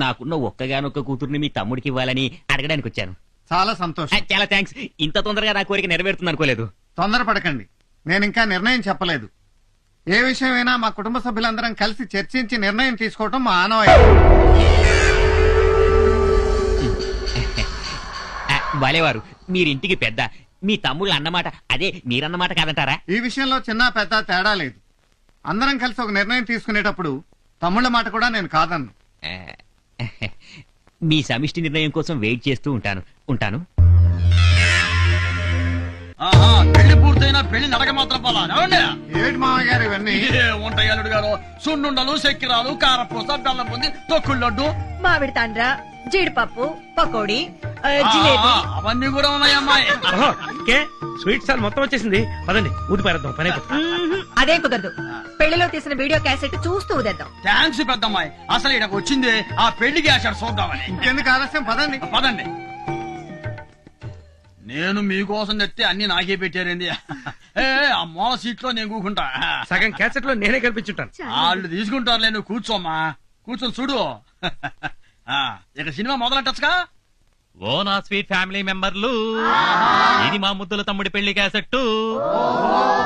నాకున్న ఒక్కగానొక్క కూతుర్ని మీ తమ్ముడికి ఇవ్వాలని అడగడానికి వచ్చాను. చాలా సంతోషం. చాలా థ్యాంక్స్. ఇంత తొందరగా నా కోరిక నెరవేరుతుంది అనుకోలేదు. తొందరపడకండి, నేను ఇంకా నిర్ణయం చెప్పలేదు. ఏ విషయమైనా మా కుటుంబ సభ్యులందరం కలిసి చర్చించి నిర్ణయం తీసుకోవటం మా ఆనవాయితీ. బాలేవారు, మీరింటికి పెద్ద. మీ తమ్ముళ్ళు అన్నమాట అదే మీరన్నమాట కాదంటారా? ఈ విషయంలో చిన్న పెద్ద తేడా లేదు. అందరం కలిసి ఒక నిర్ణయం తీసుకునేటప్పుడు తమ్ముళ్ళ మాట కూడా నేను కాదన్ను. మీ సమిష్టి నిర్ణయం కోసం వెయిట్ చేస్తూ ఉంటాను. పెళ్లి పూర్తయినా పెళ్లి నడక మాత్రం పోలా. ఏమిటి మామయ్య గారు ఇవన్నీ? ఉంటాయి అల్లుడు గారు. సున్నుండలు, చక్కెరాలు, కారపూస, బెల్లం పొంది, తొక్కుడు లడ్డు, మామిడి తాండ్ర, జీడిపప్పు, పకోడీ, జిలేబీ అవన్నీ కూడా ఉన్నాయమ్మాయి. స్వీట్ సార్ మొత్తం వచ్చేసింది. పదండి ఊది పారేద్దాం, పని అయిపోతుంది. అదేం కుదరదు. పెళ్లిలో తీసిన వీడియో క్యాసెట్ చూస్తూ ఉదేద్దాం. థ్యాంక్స్ పెద్దమ్మాయి. అసలు ఇక్కడికి వచ్చింది ఆ పెళ్లికి ఆశాడు చూద్దామని. ఇంకెందుకు ఆలస్యం, పదండి. పదండి. నేను మీకోసం తెస్తే అన్ని నాకే పెట్టారేంది? ఆ మూల సీట్ లో నేను కూకుంటా. సగం క్యాసెట్ లో నేనే కల్పించుంటాను. వాళ్ళు తీసుకుంటారులే, నువ్వు కూర్చోమ్మా. కూర్చొని చూడు. ఇక సినిమా మొదలెట్టచ్చుగా. ఓ నా స్వీట్ ఫ్యామిలీ మెంబర్లు, ఇది మా ముద్దుల తమ్ముడి పెళ్లి క్యాసెట్టు.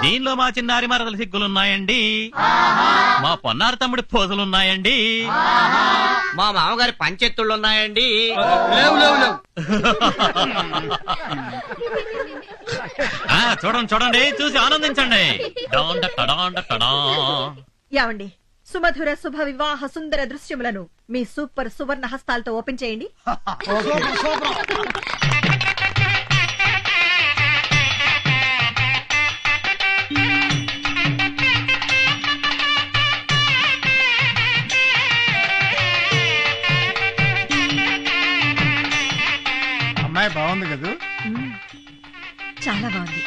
దీనిలో మా చిన్నారి మరదల సిగ్గులున్నాయండి, మా పొన్నారి తమ్ముడి పోజలున్నాయండి, మా మామగారి పంచెత్తుళ్ళున్నాయండి. లేవు లేవు లేవు. చూడండి, చూసి ఆనందించండి. యావండి, సుమధుర శుభ వివాహ సుందర దృశ్యములను మీ సూపర్ సువర్ణ హస్తాలతో ఓపెన్ చేయండి. అమ్మాయి బాగుంది కదా? చాలా బాగుంది.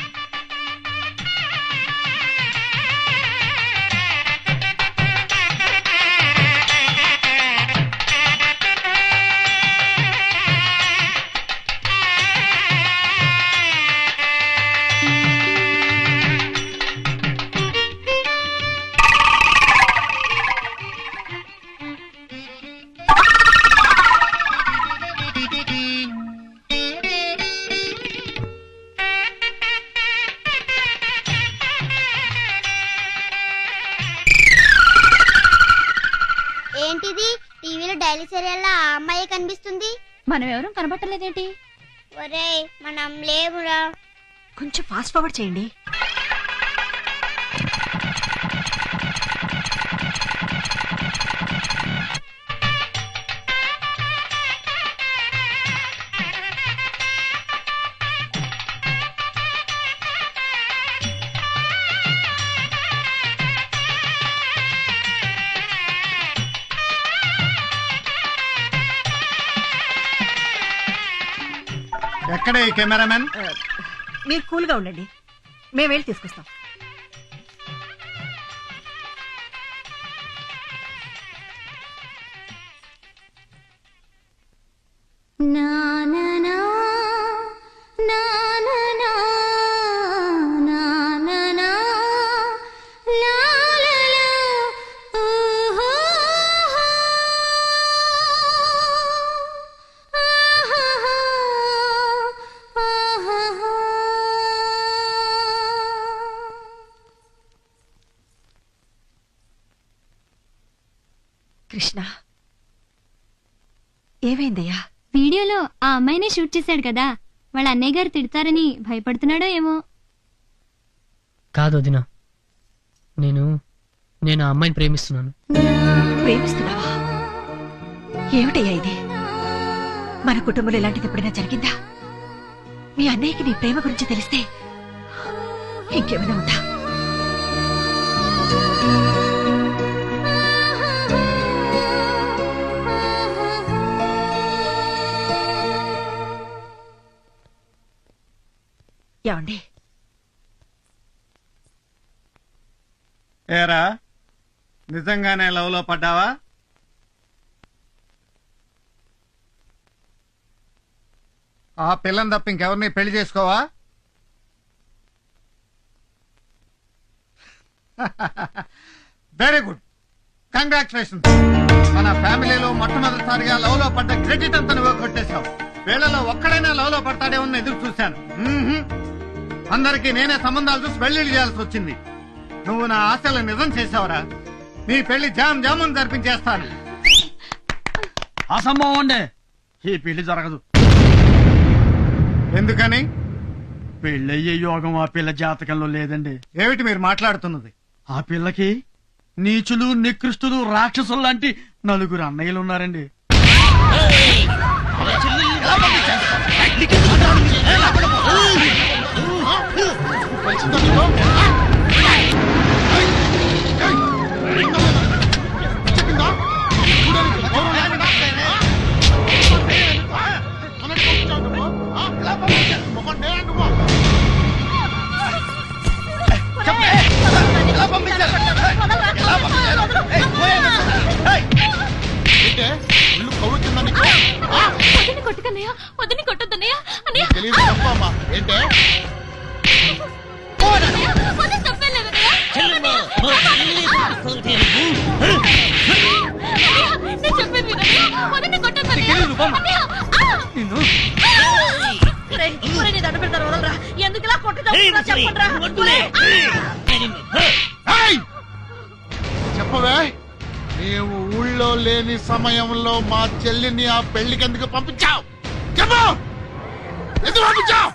ఏంటిది? టీవీలో డైలీ సీరియల్ ఆ అమ్మాయి కనిపిస్తుంది. మనం ఎవరూ కనబట్టలేదేంటి? ఒరేయ్, మనం లేవురా. కొంచెం ఫాస్ట్ ఫార్వర్డ్ చేయండి. ఎక్కడ ఈ కెమెరామెన్? మీరు కూల్ గా ఉండండి, మేము వెళ్ళి తీసుకొస్తాం. కృష్ణ, ఏమైందయ్యా? వీడియోలో ఆ అమ్మాయినే షూట్ చేశాడు కదా, వాళ్ళ అన్నయ్య గారు తిడతారని భయపడుతున్నాడో ఏమో. కాదు వదినా, నేను ఆ అమ్మాయిని ప్రేమిస్తున్నాను. ప్రేమిస్తున్నావా? ఏమిటయ్యా ఇది? మన కుటుంబంలో ఇలాంటిది ఎప్పుడైనా జరిగిందా? మీ అన్నయ్యకి నీ ప్రేమ గురించి తెలిస్తే ఇంకేమైనా ఉందా? ఏమండి ఏరా నిజంగానే లవ్ లో పడ్డావా? ఆ పిల్లని తప్ప ఇంకెవరిని పెళ్లి చేసుకోవా? Very good, congratulation. మన ఫ్యామిలీలో మొట్టమొదటిసారిగా లవ్ లో పడ్డ క్రెడిట్ అంతా నువ్వు కొట్టేశావు. వీళ్ళలో ఒక్కడైనా లవ్ లో పడతాడేమో ఎదురు చూశాను. అందరికీ నేనే సంబంధాలు చూసి పెళ్లిళ్ళు చేయాల్సి వచ్చింది. నువ్వు నా ఆశలు నిజం చేసావురా. నీ పెళ్లి జామున్ జరిపించేస్తాను. అసంభవం అండి, ఈ పెళ్లి జరగదు. ఎందుకని? పెళ్ళయ్యే యోగం ఆ పిల్ల జాతకంలో లేదండి. ఏమిటి మీరు మాట్లాడుతున్నది? ఆ పిల్లకి నీచులు నికృష్టులు రాక్షసులు లాంటి 4 అన్నయ్యలు ఉన్నారండి. వదిని కొట్టొద్దన్నయ్య. ఎందుకు ఇలా కొట్టుకుంటా చెప్పవే, నీవు ఊళ్ళో లేని సమయంలో మా చెల్లిని ఆ పెళ్లికి ఎందుకు పంపించావు? చెప్పు, ఎందుకు పంపించావు?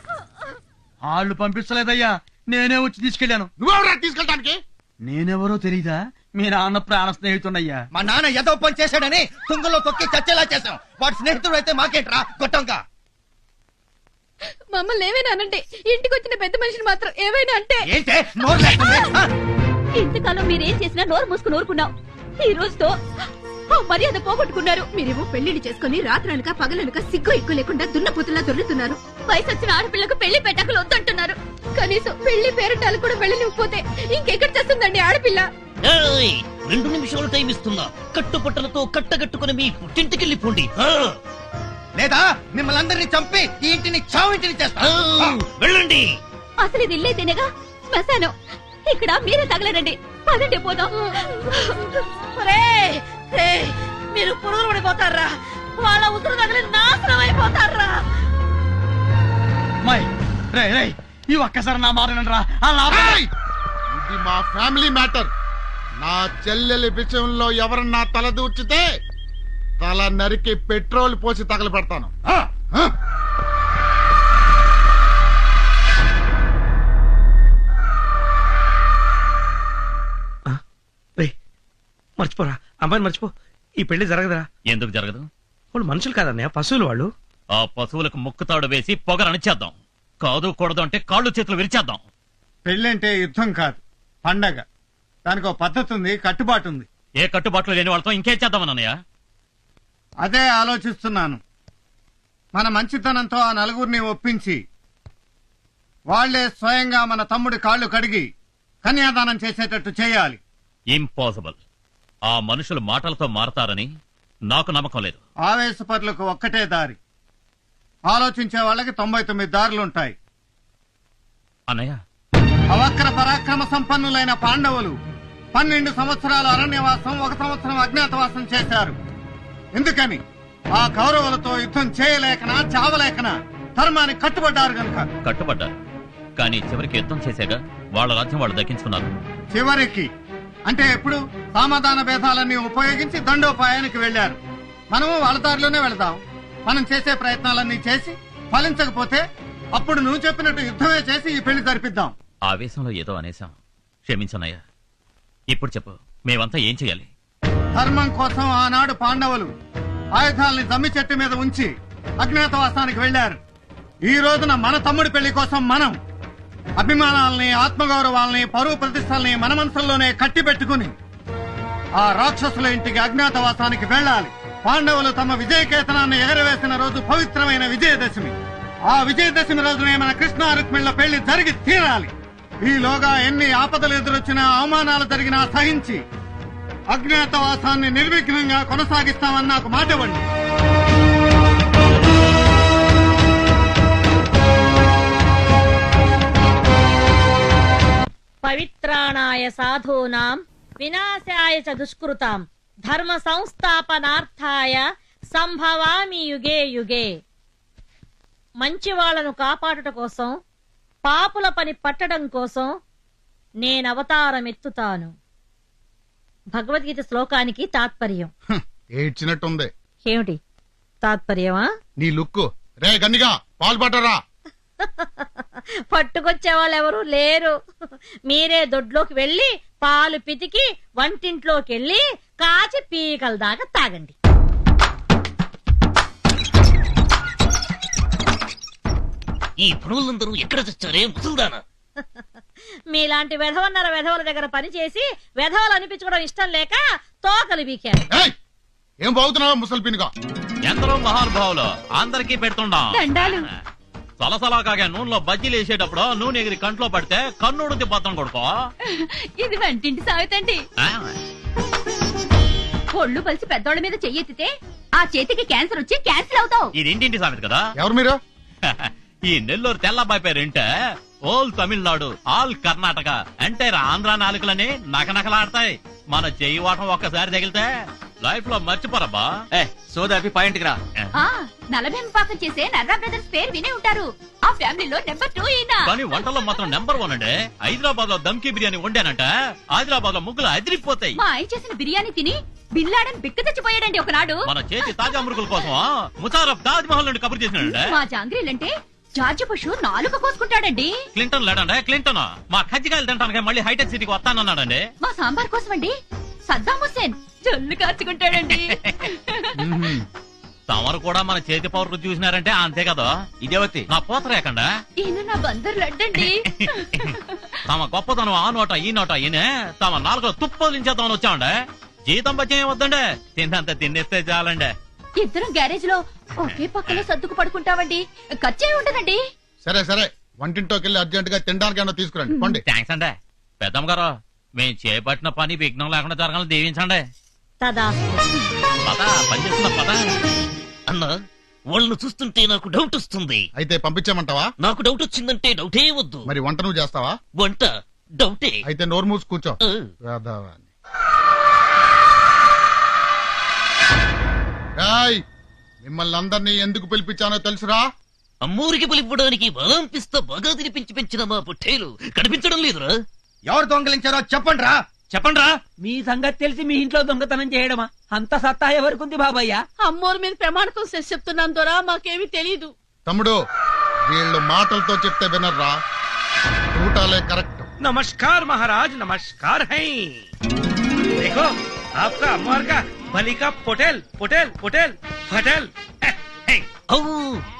వాళ్ళు పంపించలేదయ్యా, నేనే వచ్చి తీసుకెళ్లాను. నువ్వెవరా తీసుకెళ్ళడానికి? నేనెవరో తెలీదా? మీ నాన్న ప్రాణ స్నేహితుడయ్యా. మా నాన్న ఏదో పని చేశాడని తుంగలో తొక్కి చచ్చేలా చేశాం. వాడి స్నేహితుడు అయితే మాకేంట్రా కొట్టంగా. మమ్మల్ని ఏమైనా అనండి, ఇంటికి వచ్చిన పెద్ద మనిషిని మాత్రం ఏమైనా అంటే ఇంతకాలం మీరేం చేసినా నోరు మూసుకుని ఊరుకున్నాం. ఈ రోజుతో మర్యాద పోగొట్టుకున్నారు. మీరేమో పెళ్లిని చేసుకుని రాత్రనక పగలనక సిగ్గు ఎక్కువ లేకుండా దున్నపోతులా దొర్లుతున్నారు. వయసు వచ్చిన ఆడపిల్లకు పెళ్లి పెట్టకలు వద్దంటున్నారు. కనీసం పెళ్లి పేరంటాలు కూడా వెళ్ళనివ్వకపోతే ఇంకెక్కడ చేస్తుందండి ఆడపిల్ల? 2 నిమిషాలు టైం ఇస్తున్నా. కట్టుపట్టలతో కట్టగట్టుకుని మీ పుట్టింటికెళ్ళిపోండి, లేదా మిమ్మల్ని అందరినీ చంపి ఈ ఇంటిని చావింటిని చేస్తా. వెళ్ళండి. అసలు ఇది ఇల్లే తినగా శ్మశానం. ఇక్కడ మీరే తగలరండి. పదండి పోదాం. మీరు పురుగులు పడిపోతారా? వాళ్ళ ఉసురు తగిలి నాశనం అయిపోతారా? ఈ ఒక్కసారి నా మారనరా. ఇది మా ఫ్యామిలీ మ్యాటర్. నా చెల్లెలి విషయంలో ఎవరన్నా తల దూర్చితే తల నరికి పెట్రోల్ పోసి తగలబెడతాను. మర్చిపోరా, అమ్మాయిని మర్చిపో. ఈ పెళ్లి జరగదురా. ఎందుకు జరగదు? వాళ్ళు మనుషులు కాదన్నయ్య, పశువులు. వాళ్ళు ఆ పశువులకు ముక్కుతాడు వేసి పొగరనిచ్చేద్దాం. కాదు కూడదు అంటే కాళ్ళు చేతులు విరిచేద్దాం. పెళ్ళంటే యుద్ధం కాదు, పండగ. దానికి ఒక పద్ధతి ఉంది, కట్టుబాటు ఉంది. ఏ కట్టుబాట్లు లేని వాళ్ళతో ఇంకేం చేద్దామన్నయ్య? అదే ఆలోచిస్తున్నాను. మన మంచితనంతో ఆ 4 ఒప్పించి వాళ్లే స్వయంగా మన తమ్ముడి కాళ్ళు కడిగి కన్యాదానం చేసేటట్టు చేయాలి. ఇంపాసిబుల్. ఆ మనుషులు మాటలతో మారతారని నాకు నమ్మకం లేదు. ఆవేశపరులకు ఒక్కటే దారి, ఆలోచించే వాళ్ళకి 99 దారులుంటాయి. అన్నయ్య, అవక్ర పరాక్రమ సంపన్నులైన పాండవులు 12 సంవత్సరాలు అరణ్యవాసం, 1 సంవత్సరం అజ్ఞాతవాసం చేశారు. ఎందుకని? ఆ కౌరవులతో యుద్ధం చేయలేకనా, చావలేకనా ధర్మానికి కట్టుబడ్డారు గనుక. కట్టుబడ్డారు, కానీ చివరికి యుద్ధం చేశాగా వాళ్ళ రాజ్యం వాళ్ళు దక్కించుకున్నారు. చివరికి అంటే ఎప్పుడు? సమాధాన భేదాలన్నీ ఉపయోగించి దండోపాయానికి వెళ్లారు. మనము వాళ్ళ దారిలోనే వెళదాం. మనం చేసే ప్రయత్నాలన్నీ చేసి ఫలించకపోతే అప్పుడు నువ్వు చెప్పినట్టు యుద్ధమే చేసి ఈ పెళ్లి జరిపిద్దాం. ఆవేశంలో ఏదో అనేశాం, క్షమించనయ్యా. ఇప్పుడు చెప్పు, మేమంతా ఏం చేయాలి? ధర్మం కోసం ఆనాడు పాండవులు ఆయుధాలని జమ్మి చెట్టు మీద ఉంచి అజ్ఞాతవాసానికి వెళ్లారు. ఈ రోజున మన తమ్ముడి పెళ్లి కోసం మనం అభిమానాలని, ఆత్మగౌరవాలని, పరువు ప్రతిష్టల్ని మన మనసుల్లోనే కట్టి పెట్టుకుని ఆ రాక్షసుల ఇంటికి అజ్ఞాతవాసానికి వెళ్ళాలి. పాండవులు తమ విజయకేతనాన్ని ఎగరవేసిన రోజు పవిత్రమైన విజయదశమి. ఆ విజయదశమి రోజునే మన కృష్ణ రుక్మిళ్ళ పెళ్లి జరిగి తీరాలి. ఈలోగా ఎన్ని ఆపదలు ఎదురొచ్చినా అవమానాలు జరిగినా సహించి అజ్ఞాతవాసాన్ని నిర్విఘ్నంగా కొనసాగిస్తామని నాకు మాట ఇవ్వండి. పవిత్రాణాయ సాధూనాం వినాశాయ చ దుష్కృతాం ధర్మ సంస్థాపనార్థాయ సంభవామి యుగే యుగే. మంచి వాళ్లను కాపాడుట కోసం, పాపుల పని పట్టడం కోసం నేనవతారమెత్తుతాను. భగవద్గీత శ్లోకానికి తాత్పర్యం. ఏడ్చినట్టుంది. ఏమిటి తాత్పర్యమా? నీ లుక్కు. రే గన్నిగా పాలు పట్టరా. పట్టుకొచ్చే వాళ్ళు ఎవరు లేరు. మీరే దొడ్లోకి వెళ్లి పాలు పితికి వంటింట్లోకి వెళ్లి కాచి పీకల దాకా తాగండి. ఈ పనులందరూ ఎక్కడ చచ్చారే ముసల్దానా? మీలాంటి వెధవన్నర వెధవల దగ్గర పని చేసి వెధవలు అనిపించుకోవడం ఇష్టం లేక తోకలు బీకారు. ఏం బాగుతున్నావా ముసల్పినిగా? ఎందరో మహానుభావులు అందరికీ పెడుతుండాం. దండాలు. సలసలా కాగా నూనెలో బజ్జీలు వేసేటప్పుడు నూనె ఎగిరి కంట్లో పడితే కన్నుడు తిప్పతం కొడుకో. ఇది వంటింటి సాగుతండి. ఒళ్ళు పలిసి పెద్దోళ్ళ మీద చెయ్యెత్తితే ఆ చేతికి క్యాన్సర్ వచ్చి క్యాన్సిల్ అవుతావు. ఇది ఇంటింటి సామెత కదా. ఎవరు మీరు? ఈ నెల్లూరు తెల్లబాయి పేరేంటే ఓల్ తమిళనాడు, ఆల్ కర్ణాటక అంటే ఆంధ్ర నాలుకలని నకనకలాడతాయి. మన చెయ్యి వాటం ఒక్కసారి తగిలితే లైఫ్ లో మర్చిపోరబ్బా. సోదాపి పాయింట్ రా. నలభెంపాకం చేసే నర్రా బ్రదర్స్ పేరు వినే ఉంటారు. ఆ ఫ్యామిలీలో నెంబర్ 2 ఈయన. కానీ వంటల్లో మాత్రం నెంబర్ 1 అండి. హైదరాబాద్ లో దమ్కి బిర్యానీ వండానంట హైదరాబాద్ లో ముగ్గులు అదిరిపోతాయి. మా ఆయన చేసిన బిర్యానీ తిని బిల్లాడని బిక్క తెచ్చిపోయాడండి ఒకనాడు. మన చేతి తాజా మురుగుల కోసం ముషారఫ్ తాజ్ మహల్ నుండి కబురు చేసినాడంటే. మా జాంగ్రీలంటే జార్జి పశు నాలుక కోసుకుంటాడండి. క్లింటన్ లేడండి. క్లింటన్ మా కజ్జికాయలు తింటానికి మళ్ళీ హైటెక్ సిటీకి వస్తానన్నాడండి. మా సాంబార్ కోసం అండి సద్దాం హుస్సేన్ జల్లు కార్చుకుంటాడండి. తమరు కూడా మన చేతి పౌరులు చూసినారంటే అంతే కదా. ఇదేవతి నా పోతరేకండా. ఈయన నా బందరు లడ్డండి. తమ గొప్పతనం ఆ నోట ఈ నోట ఈయన తమ నాలుగులో తుప్పలించేద్దామని వచ్చామండే. జీతం బచ్చం ఏమొద్దండి, తిన్నంత తినేస్తే చాలండి. ఇద్దరం గ్యారేజ్ లో ఒకే పక్కలో సర్దుకు పడుకుంటామండి. ఖర్చే ఉండదండి. సరే సరే వంటింట్లోకి వెళ్ళి అర్జెంట్ గా తినడానికి తీసుకురండి. పండి. థ్యాంక్స్ అండి. పెద్దమ్మ గారు మేము చేపట్టిన పని విఘ్నం లేకుండా జరగాలని దీవించండి. పనిచేస్తున్న పద. అన్న వాళ్ళను చూస్తుంటే నాకు డౌట్ వస్తుంది. అయితే పంపించామంటావా? నాకు డౌట్ వచ్చిందంటే డౌటే వద్దు. మరి వంట నువ్వు చేస్తావా? వంట డౌటే. అయితే నోరు మూసి కూర్చో. మిమ్మల్ని అందరినీ ఎందుకు పిలిపించానో తెలుసురా? అమ్మూరికి పిలిపడానికి బలం పిస్తా బాగా తినిపించి పెంచిన మా పుట్టేలు కనిపించడం లేదురా. ఎవరు దొంగలించారో చెప్పండి రా. చెప్పండి రా. మీ సంగతి తెలిసి మీ ఇంట్లో దొంగతనం చేయడమా? అంత సత్తా ఎవరికుంది బాబయ్య? అమ్మోరు మీద ప్రమాణకం చేసి చెప్తున్నాను దొరా, మాకేమీ తెలీదు. తమ్ముడు వీళ్ళు మాటలతో చెప్తే వినర్రా, చూటాలే కరెక్ట్. नमस्कार महाराज, नमस्कार है। देखो आपका अमर का बलि का पोटेल पोटेल पोटेल फटेल।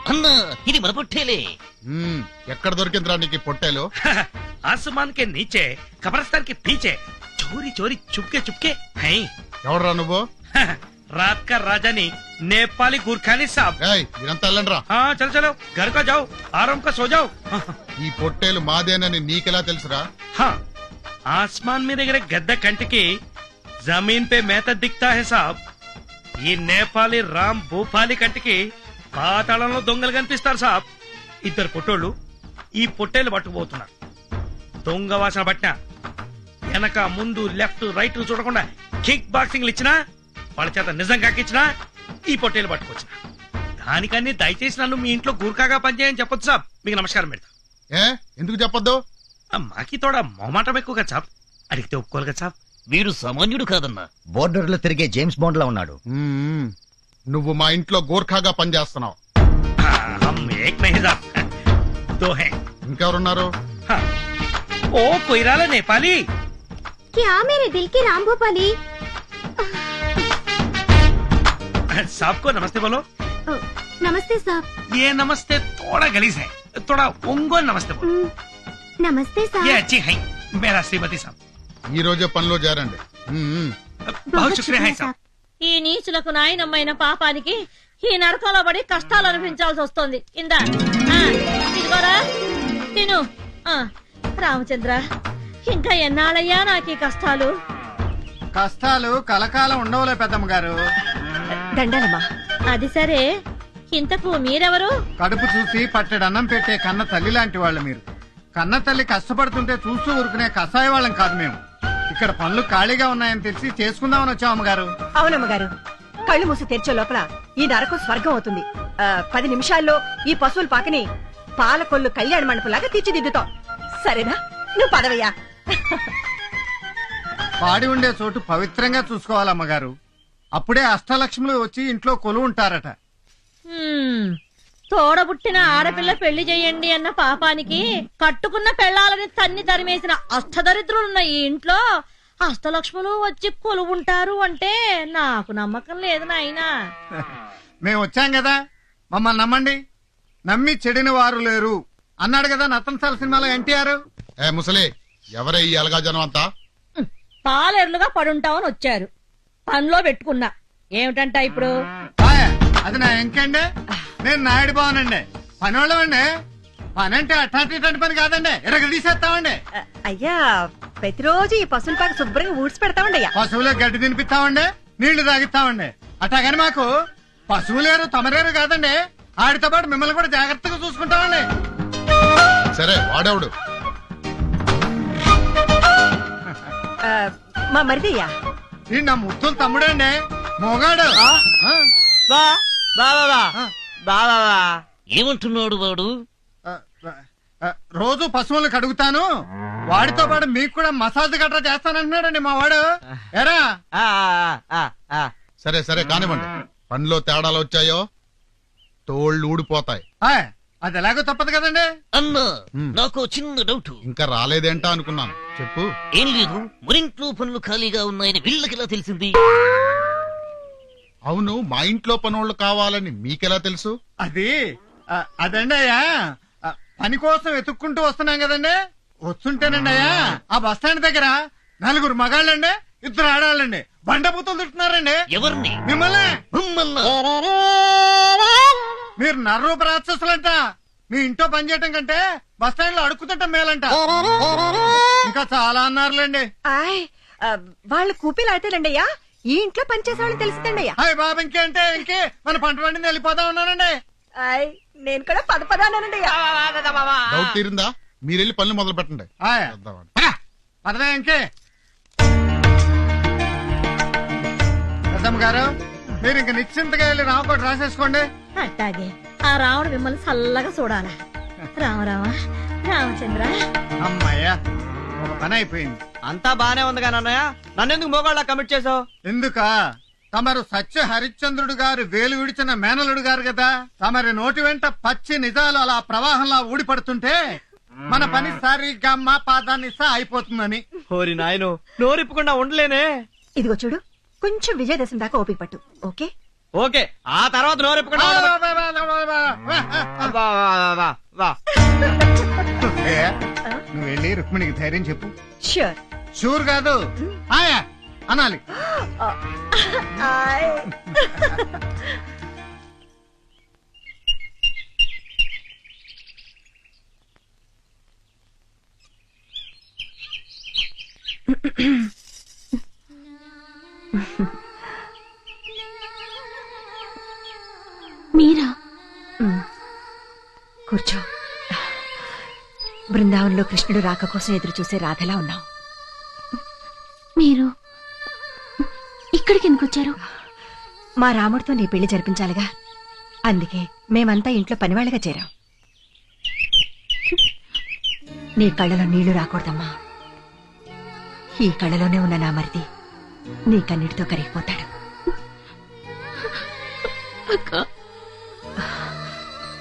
అన్న ఇది మన పొట్టేలే. ఎక్కడ దొరికిందిరా నీకు పొట్టేలు? आसमान के नीचे कब्रिस्तान के पीछे चोरी चोरी चुपके चुपके हैं। ఎవడరా నువ్వు? रात का राजानी नेपाली गुरखानी साहब। ఇదంతా వెళ్ళండిరా. हाँ चलो चलो घर का जाओ, आराम का सो जाओ। ఈ పొట్టేలు మాదేనని నీకెలా తెలుసురా? हाँ आसमान में देख रहे गद्दा कंट की जमीन पे मेहता दिखता है साहब। ఈ నేపాలి రామ్ భూపాలి కంటికి పాతాళంలో దొంగలు కనిపిస్తారు సాబ్. ఇద్దరు పొట్టోళ్ళు ఈ పొట్టేలు పట్టుకుపోతున్నారు. దొంగ వాసన పట్టిన వెనక ముందు లెఫ్ట్ రైట్ చూడకుండా కిక్ బాక్సింగ్ ఇచ్చినా వాళ్ళ చేత నిజం కాకిచ్చినా ఈ పొట్టేలు పట్టుకొచ్చిన. దానికన్నీ దయచేసి నన్ను మీ ఇంట్లో గూర్ఖాగా పనిచేయని చెప్పొచ్చు సాబ్. మీకు నమస్కారం పెడతా. ఎందుకు చెప్పొద్దు? మాకి తోడా మొహమాటం ఎక్కువగా సాబ్. అడిగితే ఒప్పుకోవాలి కదా సాబ్. వీడు సామాన్యుడు కాదన్నా, బోర్డర్ లో తిరిగే జేమ్స్ బాండ్ లా ఉన్నాడు. నువ్వు మా ఇంట్లో గోర్ఖాగా పనిచేస్తున్నావు. ఇంకెవరున్నారు? ఓ కొయిరాల నేపాలి. क्या मेरे दिल के राम भोपाली? साहब को नमस्ते बोलो. नमस्ते साहब. ये नमस्ते थोड़ा गलीज है, थोड़ा उंगो नमस्ते बोलो. नमस्ते साहब. ये अच्छी है मेरा श्रीमती साहब. ఈ రోజే పనిలో చేరండి. बहुत शुक्रिया है साहब. ఈ నీచులకు నాయనమ్మైన పాపానికి ఈ నరకంలో పడి కష్టాలు అనిపించాల్సి వస్తుంది. ఇందా ఇదిగోరా తిను. రామచంద్ర, ఇంకా ఎన్నాళ్ళయ్యా నాకు ఈ కష్టాలు? కష్టాలు కలకాలం ఉండవులే పెద్దమ్మ గారు. దండాలమ్మా. అది సరే, ఇంతకు మీరెవరు? కడుపు చూసి పట్టెడన్నం పెట్టే కన్న తల్లి లాంటి వాళ్ళు మీరు. కన్న తల్లి కష్టపడుతుంటే చూస్తూ ఊరుకునే కషాయ వాళ్ళం కాదు మేము. ఇక్కడ పనులు ఖాళీగా ఉన్నాయని తెలిసి చేసుకుందామని వచ్చాం అమ్మగారు. అవునమ్మగారు, కళ్ళు మూసి తెరిచే లోపల ఈ నరకం స్వర్గం అవుతుంది. 10 నిమిషాల్లో ఈ పశువుల పాకని పాలకొల్లు కళ్యాణ మండపంలాగా తీర్చిదిద్దుతాం. సరేనా? నువ్వు పదవయ్యా. పాడి ఉండే చోటు పవిత్రంగా చూసుకోవాలమ్మగారు. అప్పుడే అష్టలక్ష్ములు వచ్చి ఇంట్లో కొలు ఉంటారట. తోడబుట్టిన ఆడపిల్ల పెళ్లి చెయ్యండి అన్న పాపానికి కట్టుకున్న పెళ్లాలని తన్ని తరిమేసిన అష్టదరిద్రులున్న ఈ ఇంట్లో అష్టలక్ష్ములు వచ్చి కొలువుంటారు అంటే నాకు నమ్మకం లేదు నాయనా. మేము వచ్చాం కదా, మమ్మల్ని నమ్మండి. నమ్మి చెడిన వారు లేరు అన్నాడు కదా నతన్సాల సినిమాలో ఎన్టీఆర్. ముసలి ఎవరే ఈ అలగా జనం అంతా? పాలేర్లుగా పడుంటామని వచ్చారు. పనిలో పెట్టుకున్నా. ఏమిటంట ఇప్పుడు? అది నా ఎంకండి. నేను నాయుడు బావనండి. పనివాళ్ళమండి. పని అంటే అట్లాంటి పని కాదండి, ఎరగ తీసేస్తామండి. అయ్యా, ప్రతిరోజు ఈ పశువుల పాక శుభ్రంగా ఊడ్చి పెడతామండి. అయ్యా, పశువులకు గడ్డి తినిపిస్తామండి, నీళ్లు తాగిస్తామండి. అట్లాగని మాకు పశువులేరు తమరేరు కాదండి, ఆడితో పాటు మిమ్మల్ని కూడా జాగ్రత్తగా చూసుకుంటామండి. సరే, వాడేవుడు మా మరిదయ్యా. ఈ నా ముత్తులు తమ్ముడండి, మొగాడు. ఏమంటున్నాడు వాడు? రోజు పశువులను కడుగుతాను, వాడితో పాటు మీకు కూడా మసాజ్ గట్రా చేస్తానంటున్నాడండి మా వాడు. ఎరా సరే సరే కానివ్వండి. పనిలో తేడాలు వచ్చాయో తోళ్ళు ఊడిపోతాయి. అది ఎలాగో తప్పదు కదండి. అన్నా, నాకు చిన్న డౌట్. ఇంకా రాలేదేంటా అనుకున్నాను, చెప్పు. ఏం లేదు, మరింట్లో పనులు ఖాళీగా ఉన్నాయని వీళ్ళకిలా తెలిసింది? అవును, మా ఇంట్లో పనులు కావాలని మీకెలా తెలుసు? అదండి అయ్యా, పని కోసం వెతుక్కుంటూ వస్తున్నాం కదండి. వస్తుంటేనండి అయ్యా, ఆ బస్ స్టాండ్ దగ్గర 4 మగాళ్ళండి, 2 ఆడాళ్ళండి బండబూతులు తింటున్నారండి. ఎవరిని? మిమ్మల్ని. మీరు నర్రూప రాక్షసులంట. మీ ఇంట్లో పని చేయటం కంటే బస్ స్టాండ్ లో అడుక్కుతుంటాం మేలంట. ఇంకా చాలా అన్నారులేండి. వాళ్ళు కూపీలు ఆడితేనండి అయ్యా, ఈ ఇంట్లో పనిచేసే వాళ్ళని తెలిసిందండి అయ్యా. బాబు ఇంకేంటే ఇంకే మన పంట పండింది వెళ్ళిపోతా ఉన్నానండి. నేను కూడా పదపదానండి. డౌట్ తీరిందా? మీరెళ్ళి పనులు మొదలు పెట్టండి. పదవే ఇంకే. పెద్దమ్మ గారు, మీరు ఇంక నిశ్చింతగా వెళ్ళి రామకోట రాసేసుకోండి. అట్టాగే, ఆ రాముడు మిమ్మల్ని చల్లగా చూడాలా. రామరామ రామచంద్ర. అమ్మాయ్యా, ఒక పని అయిపోయింది. అంతా బానే ఉంది కానీ అన్నయ్య, నన్నెందుకు మోగాళ్ళ కమిట్ చేసావు? ఎందుక? తమరు సత్య హరిశ్చంద్రుడు గారు వేలు విడిచిన మేనలుడు గారు కదా. తమరి నోటి వెంట పచ్చి నిజాలు అలా ప్రవాహంలా ఊడిపడుతుంటే మన పని సరిగ్గా మా పాదాన్ని అయిపోతుందని. ఓరి నాయను, నోరిప్పకుండా ఉండలేనే. ఇదిగో చూడు, కొంచెం విజయదశమి దాకా ఓపిక పట్టు. ఓకే ఓకే, ఆ తర్వాత నోరిప్పకుండా నువ్వు వెళ్ళి రుక్మిణికి ధైర్యం చెప్పు. ష్యూర్. షూర్ కాదు, ఆయా అనాలి. మీరా? కూర్చో. బృందావనంలో కృష్ణుడు రాక కోసం ఎదురు చూసే రాధలా ఉన్నావు. మీరు ఇక్కడికి ఎందుకు వచ్చారు? మా రాముడితో నీ పెళ్లి జరిపించాలిగా, అందుకే మేమంతా ఇంట్లో పనివాళ్ళగా చేరాం. నీ కళ్ళలో నీళ్లు రాకూడదమ్మా. ఈ కళ్ళలోనే ఉన్న నా మరిది నీ కన్నిటితో కరిగిపోతాడు.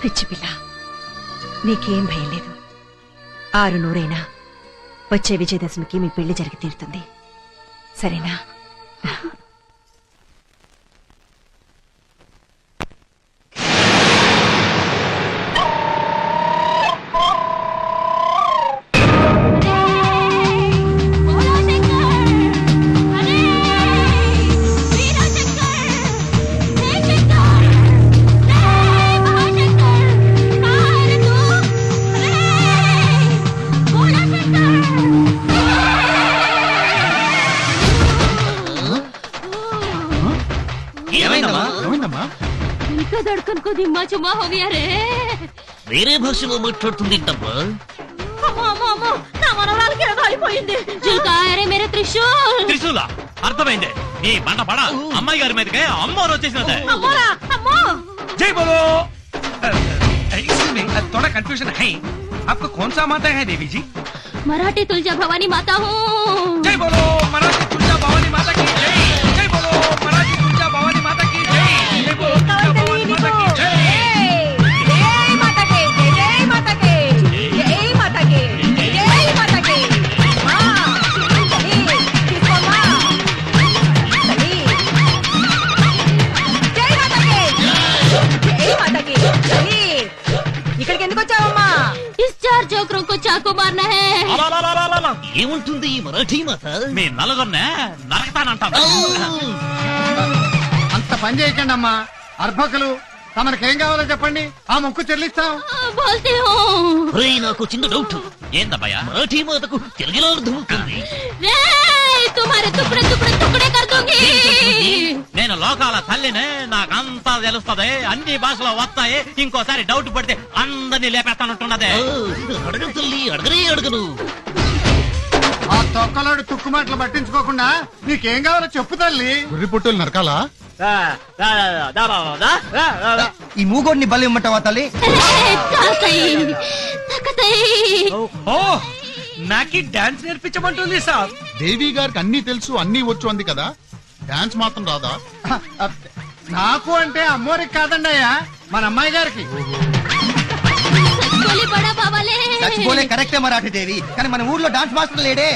పిచ్చి పిల్ల, నీకేం భయం లేదు. 600 వచ్చే విజయదశమికి మీ పెళ్లి జరిగి తీరుతుంది. సరేనా? उनको दिम्मा चुम्मा हो गया रे వేరే భాషలో మాట్లాడుతుందేంటమ్మా? అమ్మో అమ్మో అమ్మో నా మనవరాలకి ఏదో అయిపోయింది. రే మేరే త్రిశూల్ త్రిశూల అర్థమైంది నీ బండ పడ అమ్మాయి గారి మీదకే అమ్మోరు వచ్చేసినదే. అమ్మోరా అమ్మో जय बोलो एक्सक्यूज मी थोड़ा कंफ्यूजन है आपको कौन सा माता है देवी जी? मराठी तुलजा भवानी माता हूँ. जय बोलो मराठी तुलजा भवानी माता की जय. जय बोलो मराठी तुलजा भवानी माता की जय. जय बोलो तुलजा भवानी माता की जय. జై మాతాకి జై మాతాకి జై మాతాకి జై మాతాకి మా తల్లి తీసుకోమా తల్లి జై మాతాకి జై మాతాకి తల్లి ఇక్కడికి ఎందుకు వచ్చావమ్మా? इस चार जोकरों को चाकू मारना है. ఏముంటుంది ఈ మరాఠీ మాత? మీ నలుగురినే నరకతానంటాను. అంత పని చేయకండి అమ్మా. అర్భకులు తమరికేం కావాలో చెప్పండి, ఆ మొక్కు చెల్లిస్తాం. बोलती हूँ ఒరేయ్, నాకు చిన్న డౌట్. ఏందబ్బయ్యా? మరాఠీ మాతకు తెలుగులో అర్థం ఉంటుంది. रे तुम्हारे टुकड़े टुकड़े टुकड़े कर दूंगी. నేను లోకాల తల్లినే నాకంతా తెలుస్తదే, అన్ని భాషలో వస్తాయి. ఇంకోసారి డౌట్ పడితే అందరినీ లేపేస్తానంటున్నదే. అడగను తల్లి, అడగనే అడగను. ఆ తొక్కలోడు తుక్కు మాటలు పట్టించుకోకుండా నీకేం కావాలో చెప్పు తల్లి. గుర్రి పుట్టులు నరకాలా? ఈ మూగోడిని బలి ఇమ్మంటావా తల్లి? ఓ నాకి డాన్స్ నేర్పించమంటుంది సార్. దేవి గారికి అన్ని తెలుసు, అన్ని వచ్చు అంది కదా, డాన్స్ మాత్రం రాదా? నాకు అంటే అమ్మోరికి కాదండి అయ్యా, మన అమ్మాయి గారికి. बोली बड़ा बाबा ले. చచ్చిపోలే కరెక్టే మరాఠీ దేవి, కానీ మన ఊర్లో డాన్స్ మాస్టర్ లేడే.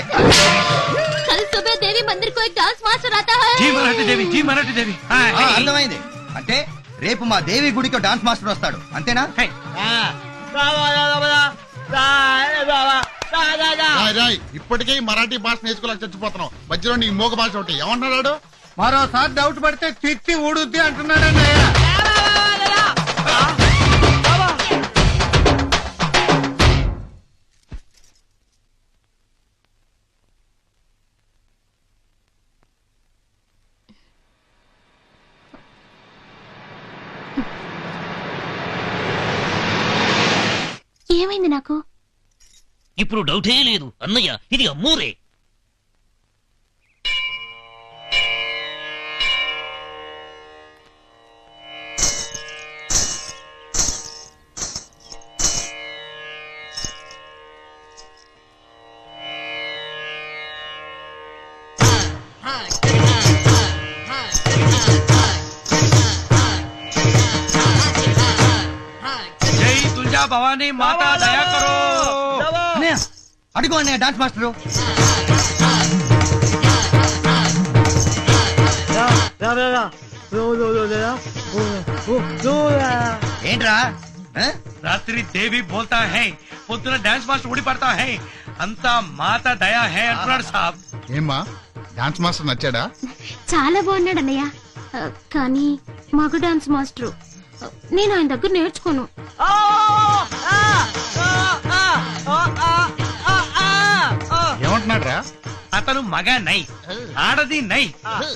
कल सुबह देवी मंदिर को एक डांस मास्टर आता है. జీ మరాఠీ దేవి, జీ మరాఠీ దేవి. అర్థమైంది. అంటే రేపు మా దేవి గుడికి డాన్స్ మాస్టర్ వస్తాడు, అంతేనా? రాయ్ రాయ్, ఇప్పటికే ఈ మరాఠీ భాష నేర్చుకోలేక చచ్చిపోతున్నావు, మధ్యలో నీ మోగ భాష ఒకటి ఏమన్నాడు? మరోసారి డౌట్ పడితే తిత్తి ఊడుద్ది అంటున్నాడండి అయ్యా. ఏమైంది నాకు? ఇప్పుడు డౌటే లేదు అన్నయ్య, ఇది అమ్మూరే. జై తుల్జా భవానీ మాతా దయా కరో. అన్నయ్య, అడుగు అన్నయ్య డాన్స్ మాస్టరు. ఏంట్రా? రాత్రి దేవి బోల్తా హై, పొద్దున డాన్స్ మాస్టర్ ఊడి పడతా హై, అంతా మాతా దయా హై అంటున్నాడు సాబ్. ఏమ్మా, డాన్స్ మాస్టర్ నచ్చాడా? చాలా బాగున్నాడు అన్నయ్య. కానీ మగ డాన్స్ మాస్టర్, నేను ఆయన దగ్గర నేర్చుకోను. ఏమంటున్నాడు రా? అతను మగ నై, ఆడది నై,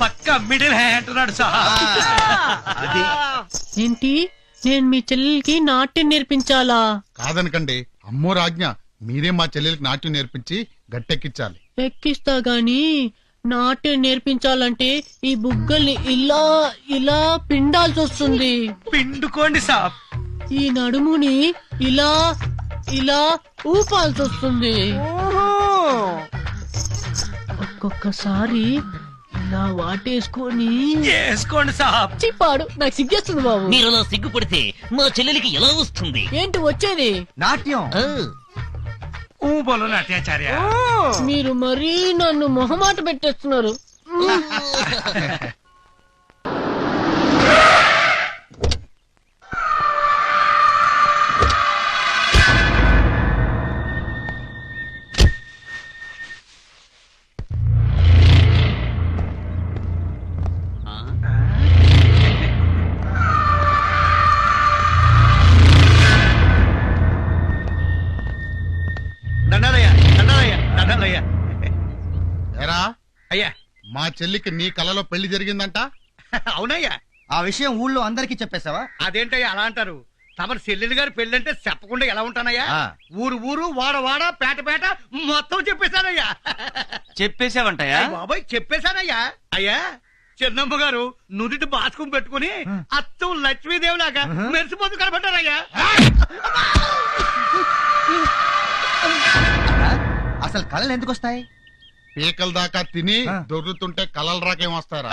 పక్క మిడిల్ హై అంటున్నాడు సాబ్. ఏంటి, నేను మీ చెల్లెలకి నాట్యం నేర్పించాలా? కాదనకండి, అమ్మో రాజ్ఞ, మీరే మా చెల్లెలకి నాట్యం నేర్పించి గట్టెక్కించాలి. ఎక్కిస్తా గాని నాట్యం నేర్పించాలంటే ఈ బుగ్గల్ని ఇలా ఇలా పిండాల్సి వస్తుంది. పిండుకోండి సాబ్. ఈ నడుముని ఇలా ఇలా ఊపాల్సి వస్తుంది. ఒక్కొక్కసారి ఇలా వాటేసుకొని వేసుకోండి సాబ్. చిప్పాడు, నాకు సిగ్గేస్తుంది బాబు. మీరు అలా సిగ్గుపడితే మా చెల్లెలికి ఎలా వస్తుంది? ఏంటి వచ్చేది? నాట్యం. ఊ బోలో నాట్యాచార్య. మీరు మరీ నన్ను మొహమాట పెట్టేస్తున్నారు. ఎరా అయ్యా, మా చెల్లికి నీ కలలో పెళ్లి జరిగిందంట? అవునయ్యా. ఆ విషయం ఊళ్ళో అందరికీ చెప్పేశావా? అదేంటయ్యా అలా అంటారు? తమరి చెల్లెలు గారి పెళ్ళంటే చెప్పకుండా ఎలా ఉంటానయ్యా? ఊరు ఊరు వాడ వాడ పేట పేట మొత్తం చెప్పేశానయ్యా. చెప్పేశావంటయ్యా? బాబాయ్ చెప్పేశానయ్యా. అయ్యా చిన్నమ్మ గారు నుదుటి బాస్కం పెట్టుకుని అచ్చం లక్ష్మీదేవి లాగా మెరిసిపోతూ కనబడ్డారయ్యా. అసలు కళలు ఎందుకు వస్తాయి? పీకల దాకా తిని దొర్లుతుంటే కళలు రాకేం వస్తారా?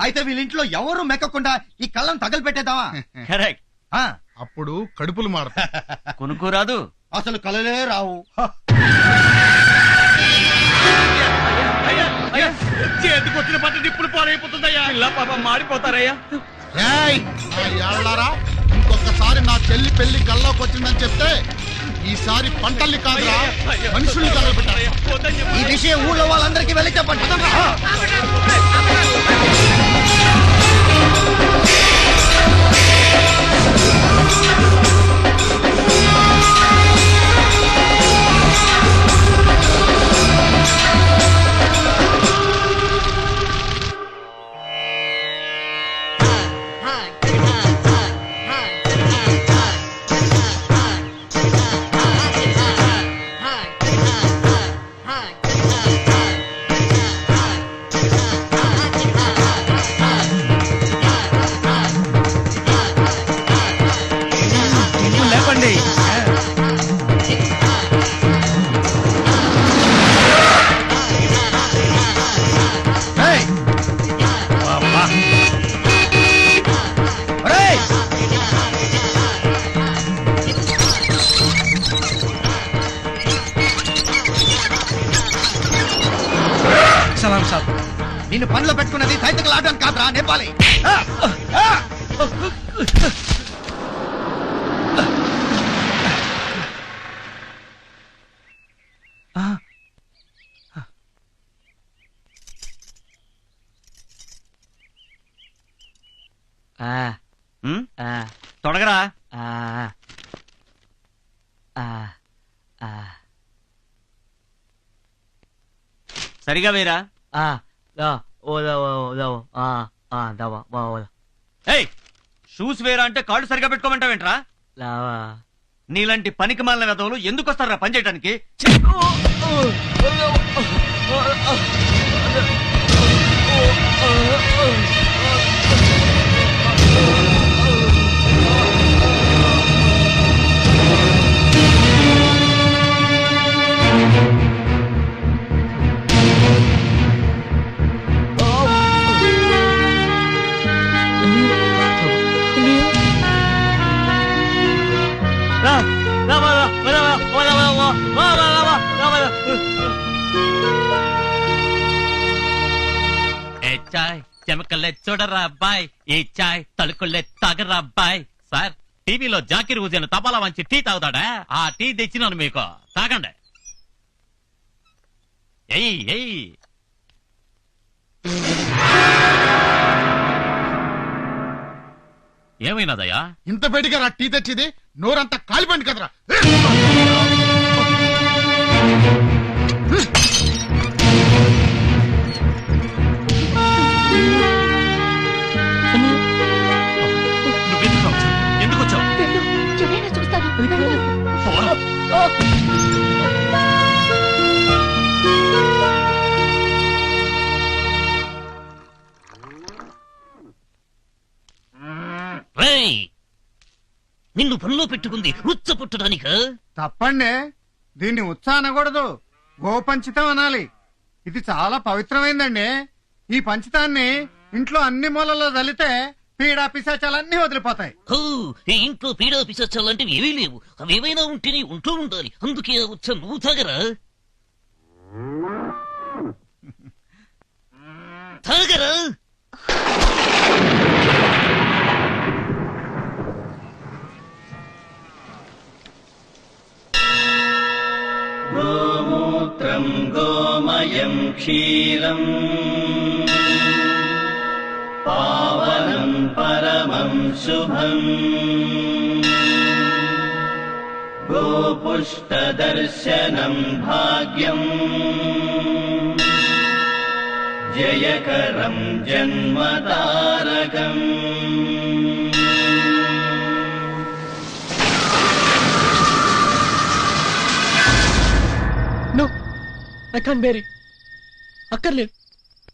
అయితే వీళ్ళింట్లో ఎవరు మెక్కకుండా ఈ కళ్ళను తగలపెట్టేద్దామా? కరెక్ట్. అప్పుడు కడుపులు మారతా. కొనుక్కోరాదు. అసలు కళలే రావు. చేతికి వచ్చిన పట్టు ఇప్పుడు పాలైపోతుందయ్యా. ఇలా పాప మాడిపోతారయ్యా. ఇంకొకసారి నా చెల్లి పెళ్లి కల్లోకి వచ్చిందని చెప్తే ఈసారి పంటల్ని కాదురా మనుషుల్ని తగలబెట్టారు. ఈ విషయం ఊళ్ళో వాళ్ళందరికీ వెళ్ళి చెప్పండి. లేపండి. సలాం సాబ్, నిన్ను పనిలో పెట్టుకున్నది సైతకులు ఆడడానికి కాదురా, నేపాలి. తొడగరా. సరిగా వేరా. షూస్ వేరా అంటే కాళ్ళు సరిగా పెట్టుకోమంటావేంట్రా? నీలాంటి పనికి మాలిన వెధవులు ఎందుకు వస్తారా పని చేయడానికి? చాయ్ చెమకల్లే చూడరా అబ్బాయి, ఈ చాయ్ తలుకుల్లే తాగరా అబ్బాయి. సార్, టీవీలో జాకిర్ హుసేన్ తపాలా వంచి టీ తాగుతాడా? ఆ టీ తెచ్చినాను మీకు, తాగండి. ఎయ్ ఎయ్. ఏమైనాదయ్యా? ఇంత బయటిగా రా టీ తెచ్చింది, నోరంతా కాలిపోయింది కదరా. ఎందుకు వచ్చావు? ఎవరైనా చూస్తారు. నిన్ను పనిలో పెట్టుకుంది ఉచ్చ పుట్టడానిక? తప్పండి, దీన్ని ఉత్సా అనకూడదు, గోపంచితం అనాలి. ఇది చాలా పవిత్రమైందండి. ఈ పంచితాన్ని ఇంట్లో అన్ని మూలలో చల్లితే పీడా పిశాచాలన్నీ వదిలిపోతాయి. ఇంట్లో పీడా పిశాచాలంటే ఏవీ లేవు. అవేవైనా ఉంటేనే ఉంటూ ఉండాలి. అందుకే ఉచ్చ నువ్వు తాగరా? తాగరా? గోమూత్రం గోమయం క్షీరం పావనం పరమం శుభం గోపుష్ట దర్శనం భాగ్యం జయకరం జన్మతారకం. No I can't bear it. అక్కర్లేదు,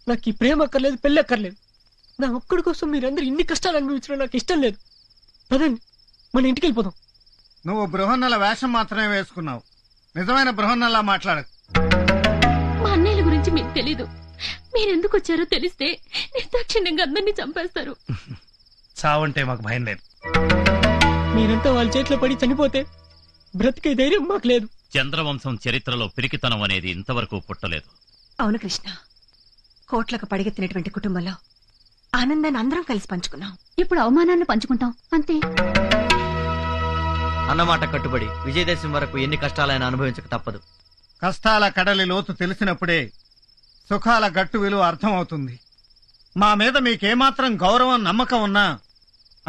నాకు ఈ ప్రేమ అక్కర్లేదు, పెళ్ళి అక్కర్లేదు. నా ఒక్కడి కోసం మీరందరూ ఇన్ని కష్టాలు అనుభవించడం నాకు ఇష్టం లేదు. పదండి, మన ఇంటికి వెళ్ళిపోదాం. నువ్వు బృహన్నల వేషం మాత్రమే వేసుకున్నావు, నిజమైన బృహన్నలా మాట్లాడకు. మా అన్నయ్యల గురించి మీకు తెలీదు. మీరెందుకు వచ్చారో తెలిస్తే నిర్దాక్షిణ్యంగా అందరినీ చంపేస్తారు. చావంటే మాకు భయం లేదు. మీరంతా వాళ్ళ చేతిలో పడి చనిపోతే బ్రతికే ధైర్యం మాకు లేదు. చంద్రవంశం చరిత్రలో పిరికితనం అనేది ఇంతవరకు పుట్టలేదు. అవును కృష్ణ, కోట్లకు పడిగెత్తినటువంటి కుటుంబంలో ఆనందాన్ని అందరం కలిసి పంచుకున్నాం. ఇప్పుడు అవమానాన్ని పంచుకుంటాం అంతే. అన్నమాట కట్టుబడి విజయదశమి వరకు ఎన్ని కష్టాలైనా అనుభవించక తప్పదు. కష్టాల కడలి లోతు తెలిసినప్పుడే సుఖాల గట్టు విలువ అర్థమవుతుంది. మా మీద మీకేమాత్రం గౌరవం నమ్మకం ఉన్నా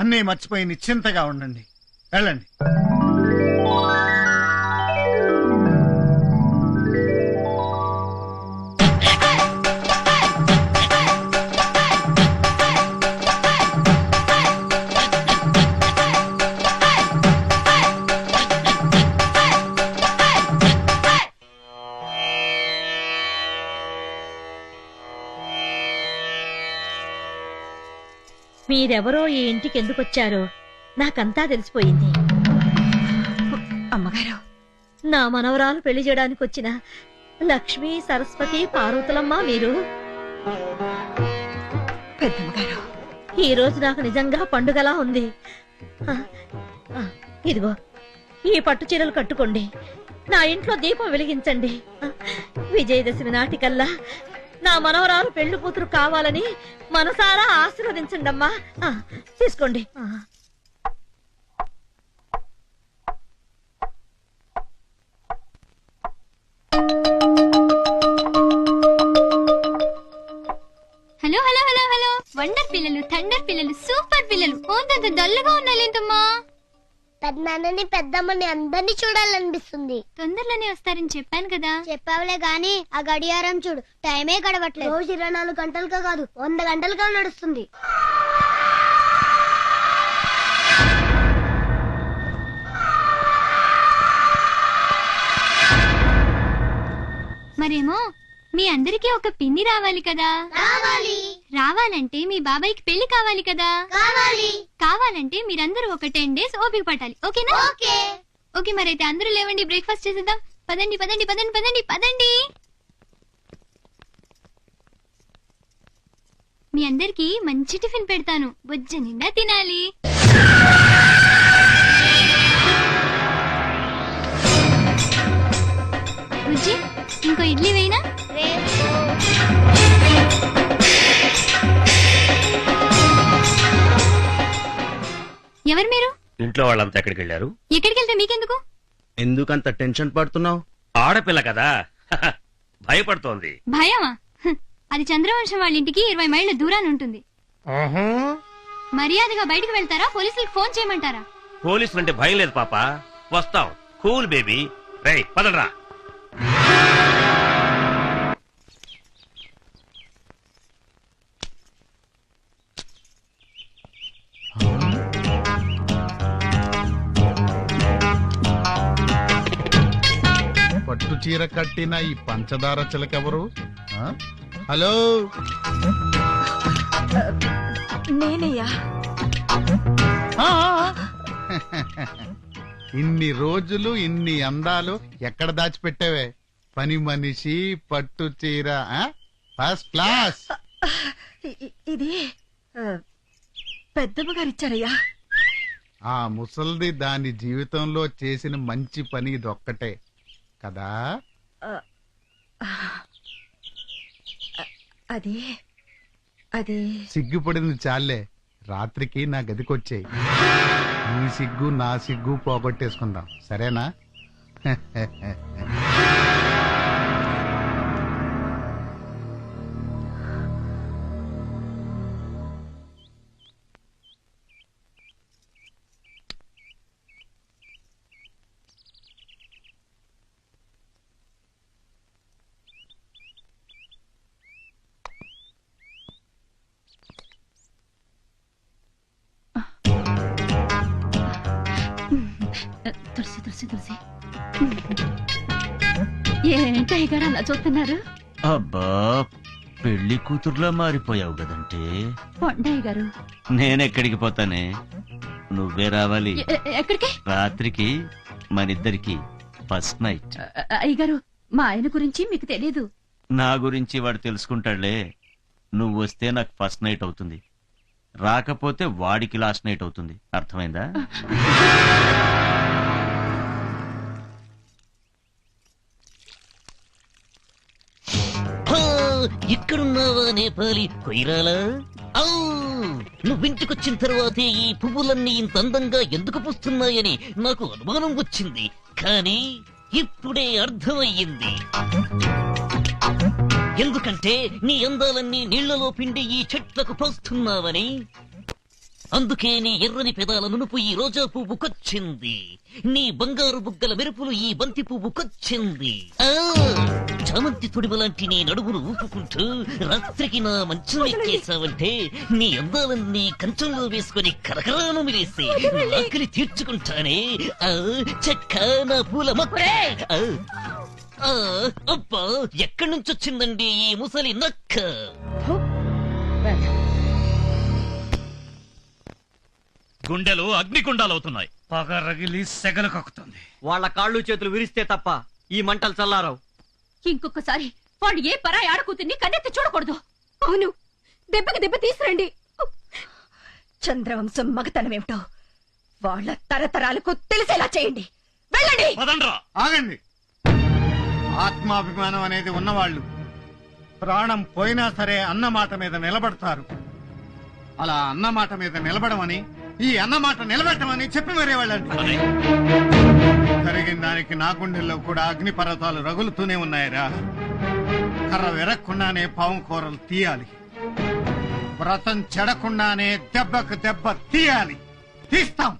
అన్నీ మర్చిపోయి నిశ్చింతగా ఉండండి. వెళ్ళండి. మీరెవరో ఈ ఇంటికి ఎందుకు వచ్చారో నాకంతా తెలిసిపోయింది. అమ్మగారు, నా మనవరాలు పెళ్లి చేయడానికి వచ్చిన లక్ష్మి, సరస్వతి, పార్వతులమ్మ మీరు. పెద్దమ్మగారు, ఈ రోజు నాకు నిజంగా పండుగలా ఉంది. ఇదిగో ఈ పట్టు చీరలు కట్టుకోండి, నా ఇంట్లో దీపం వెలిగించండి. విజయదశమి నాటికల్లా నా మనవరాలు పెళ్లి కూతురు కావాలని మనసారా ఆశీర్వదించండి అమ్మా. తీసుకోండి. Hello hello hello hello, wonder పిల్లలు, థండర్ పిల్లలు, సూపర్ పిల్లలు. ఓంతంత డల్లుగా ఉన్నాలేంటమ్మా? పెద్దనాన్నని పెద్దమ్మని అందరినీ చూడాలనిపిస్తుంది. తొందరలోనే వస్తారని చెప్పాను కదా. చెప్పావులే గాని ఆ గడియారం చూడు, టైమే గడవట్లేదు. రోజు 24 గంటలుగా కాదు 100 గంటలుగా నడుస్తుంది. మరేమో మీ అందరికీ ఒక పిన్ని రావాలి కదా. రావాలంటే మీ బాబాయ్కి పెళ్లి కావాలి కదా. కావాలంటే మీరందరూ ఒక 10 days ఓపిక పట్టాలి. ఓకేనా? ఓకే, మరైతే అందరూ లేవండి, బ్రేక్ఫాస్ట్ చేసేద్దాం. పదండి పదండి పదండి పదండి పదండి. మీ అందరికి మంచి టిఫిన్ పెడతాను, బొజ్జ నిండా తినాలి. బుజ్జి, ఇంకో ఇడ్లీ వేయినా? ఎవరు మీరు? ఇంట్లో వాళ్ళంతా ఎక్కడికి వెళ్ళారు? ఎక్కడికి వెళ్తే మీకెందుకు? ఎందుకంత టెన్షన్ పడుతున్నావు? ఆడపిల్ల కదా భయపడుతోంది. భయమా? అది చంద్రవంశం వాళ్ళ ఇంటికి 20 మైళ్ళ దూరాన్ని ఉంటుంది. మర్యాదగా బయటకు వెళ్తారా, పోలీసులకు ఫోన్ చేయమంటారా? పోలీసులంటే భయం లేదు పాప, వస్తాం. Cool baby. రేయ్ పదరా. పట్టు చీర కట్టిన ఈ పంచదార చిలకెవరు? హలో, నేనయ్యా. ఇన్ని రోజులు ఇన్ని అందాలు ఎక్కడ దాచిపెట్టావే? పని మనిషి, పట్టు చీర, ఫస్ట్ క్లాస్. ఇది పెద్దమ్మగారు ఇచ్చారయ్యా. ఆ ముసల్ది దాని జీవితంలో చేసిన మంచి పని ఇదొక్కటే కదా. అది అది సిగ్గుపడింది చాలే, రాత్రికి నా గదికొచ్చేయి. నీ సిగ్గు నా సిగ్గు పోగొట్టేసుకుందాం, సరేనా? తులసి తులసి తులసి ఏంటయ్య గారు అలా చూస్తున్నారు? అబ్బా పెళ్లి కూతురులా మారిపోయావు కదంటే. పొండయ్య గారు నేనెక్కడికి పోతానే, నువ్వే రావాలి. ఎక్కడికి? రాత్రికి మనిద్దరికి ఫస్ట్ నైట్. అయ్యగారు మా ఆయన గురించి మీకు తెలీదు. నా గురించి వాడు తెలుసుకుంటాడులే. నువ్వు వస్తే నాకు ఫస్ట్ నైట్ అవుతుంది, రాకపోతే వాడికి లాస్ట్ నైట్ అవుతుంది. అర్థమైందా? ఇక్కడున్నావా నేపాలి కొయిరాలా? నువ్వింటికొచ్చిన తర్వాతే ఈ పువ్వులన్నీ ఇంత అందంగా ఎందుకు పూస్తున్నాయని నాకు అనుమానం వచ్చింది, కానీ ఇప్పుడే అర్థమయ్యింది. ఎందుకంటే నీ అందాలన్నీ నీళ్లలో పిండి ఈ చెట్లకు పోస్తున్నావని. అందుకే నీ ఎర్రని పెదాల నునుపు ఈ రోజా పువ్వుకొచ్చింది, నీ బంగారు బుగ్గల మెరుపులు ఈ బంతి పువ్వుకొచ్చింది. చామంతి తొడిమలాంటి నీ నడుమును ఊపుకుంటూ రాత్రికి నా మంచం ఎక్కేసావంటే నీ అందాలన్నీ కంచంలో వేసుకుని కరకరాను మిలేసి ఆకలి తీర్చుకుంటానే. చెక్క నా పూల మొక్క. అబ్బా ఎక్కడి నుంచి వచ్చిందండి ఈ ముసలి నక్క? గుండెలు అగ్నిగుండాలవుతున్నాయి. పగ రగిలి సెగలు కక్కుతుంది. వాళ్ళ కాళ్ళు చేతులు విరిస్తే తప్ప ఈ మంటలు చల్లారావు. ఇంకొకసారి వాళ్ళు ఏ పరాయి ఆడకూతుర్ని కన్నెత్తి చూడకూడదు. అవును, దెబ్బకి దెబ్బ తీసురండి. చంద్రవంశం మగతనమేమిటో వాళ్ళ తరతరాలకు తెలిసేలా చేయండి. వెళ్ళండి. ఆగండి. ఆత్మాభిమానం అనేది ఉన్నవాళ్ళు ప్రాణం పోయినా సరే అన్నమాట మీద నిలబడతారు. అలా అన్నమాట మీద నిలబడమని, ఈ అన్నమాట నిలబెట్టమని చెప్పి మరే వాళ్ళండి. జరిగిన దానికి నా గుండెల్లో కూడా అగ్ని పర్వతాలు రగులుతూనే ఉన్నాయిరా. కర్ర విరక్కుండానే పాము కూరలు తీయాలి, వ్రతం చెడకుండానే దెబ్బకు దెబ్బ తీయాలి. తీస్తాం.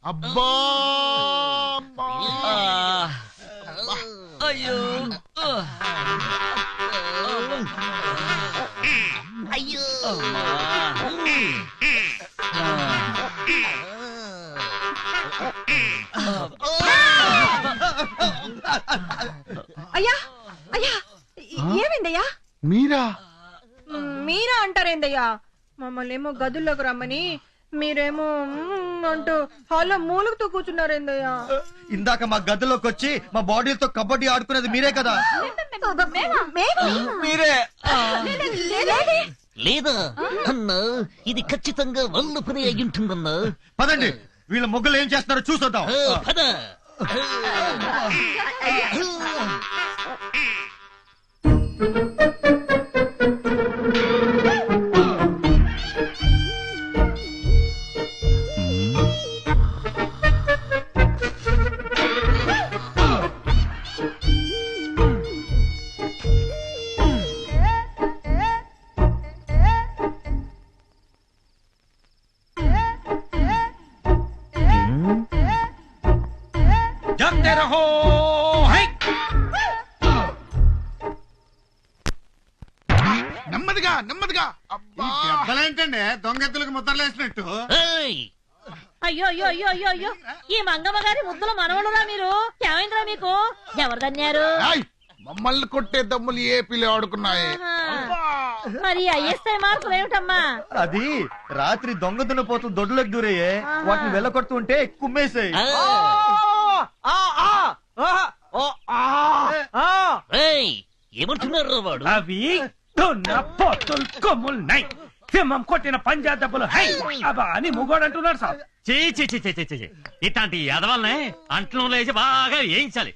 అబ్బా అయ్యో అయ్యో అయ్యా అయ్యా ఏమైందయ్యా? మీరా? మీరా అంటారేందయ్యా? మమ్మల్ని ఏమో గదుల్లోకి రమ్మని మీరేమో అంటూ హాల్లో మూలుగుతూ కూర్చున్నారేందయ్యా? ఇందాక మా గదిలోకి వచ్చి మా బాడీతో కబడ్డీ ఆడుకునేది మీరే కదా? మీరే లేదా అన్నా? ఇది ఖచ్చితంగా వల్ల పని అయ్యుంటుందన్నా. పదండి, వీళ్ళ మొగ్గలు ఏం చేస్తున్నారో చూసొద్దాం. పద. నెమ్మదిగా నెమ్మదిగా. దెబ్బలేంటండి దొంగెత్తులకు ముద్రలేసినట్టు? అయ్యో అయ్యో అయ్యో అయ్యో అయ్యో, ఈ మంగమ్మ గారి ముద్దుల మనవడురా మీరు. ఏమైందిరా మీకు? ఎవరు తన్నారు? మమ్మల్ని కొట్టే దమ్ములు ఏపీలో ఆడుకున్నాయి. మరి ఐఎస్ఐ మార్కులు ఏమిటమ్మా? అది రాత్రి దొంగ దున్నపోతులు దొడ్లోకి దూరయ్యే, వాటిని వెళ్ళకొడుతూ ఉంటే కుమ్మేసాయి. ఏమంటున్నారు వాడు? అవి పొత్తులు కొమ్ములున్నాయి, సింహం కొట్టిన పంజా దెబ్బలు హై అబ్బా అని ముగోడు అంటున్నాడు సార్. ఇట్లాంటి ఎదవల్నే అంట్లో లేచి బాగా వేయించాలి.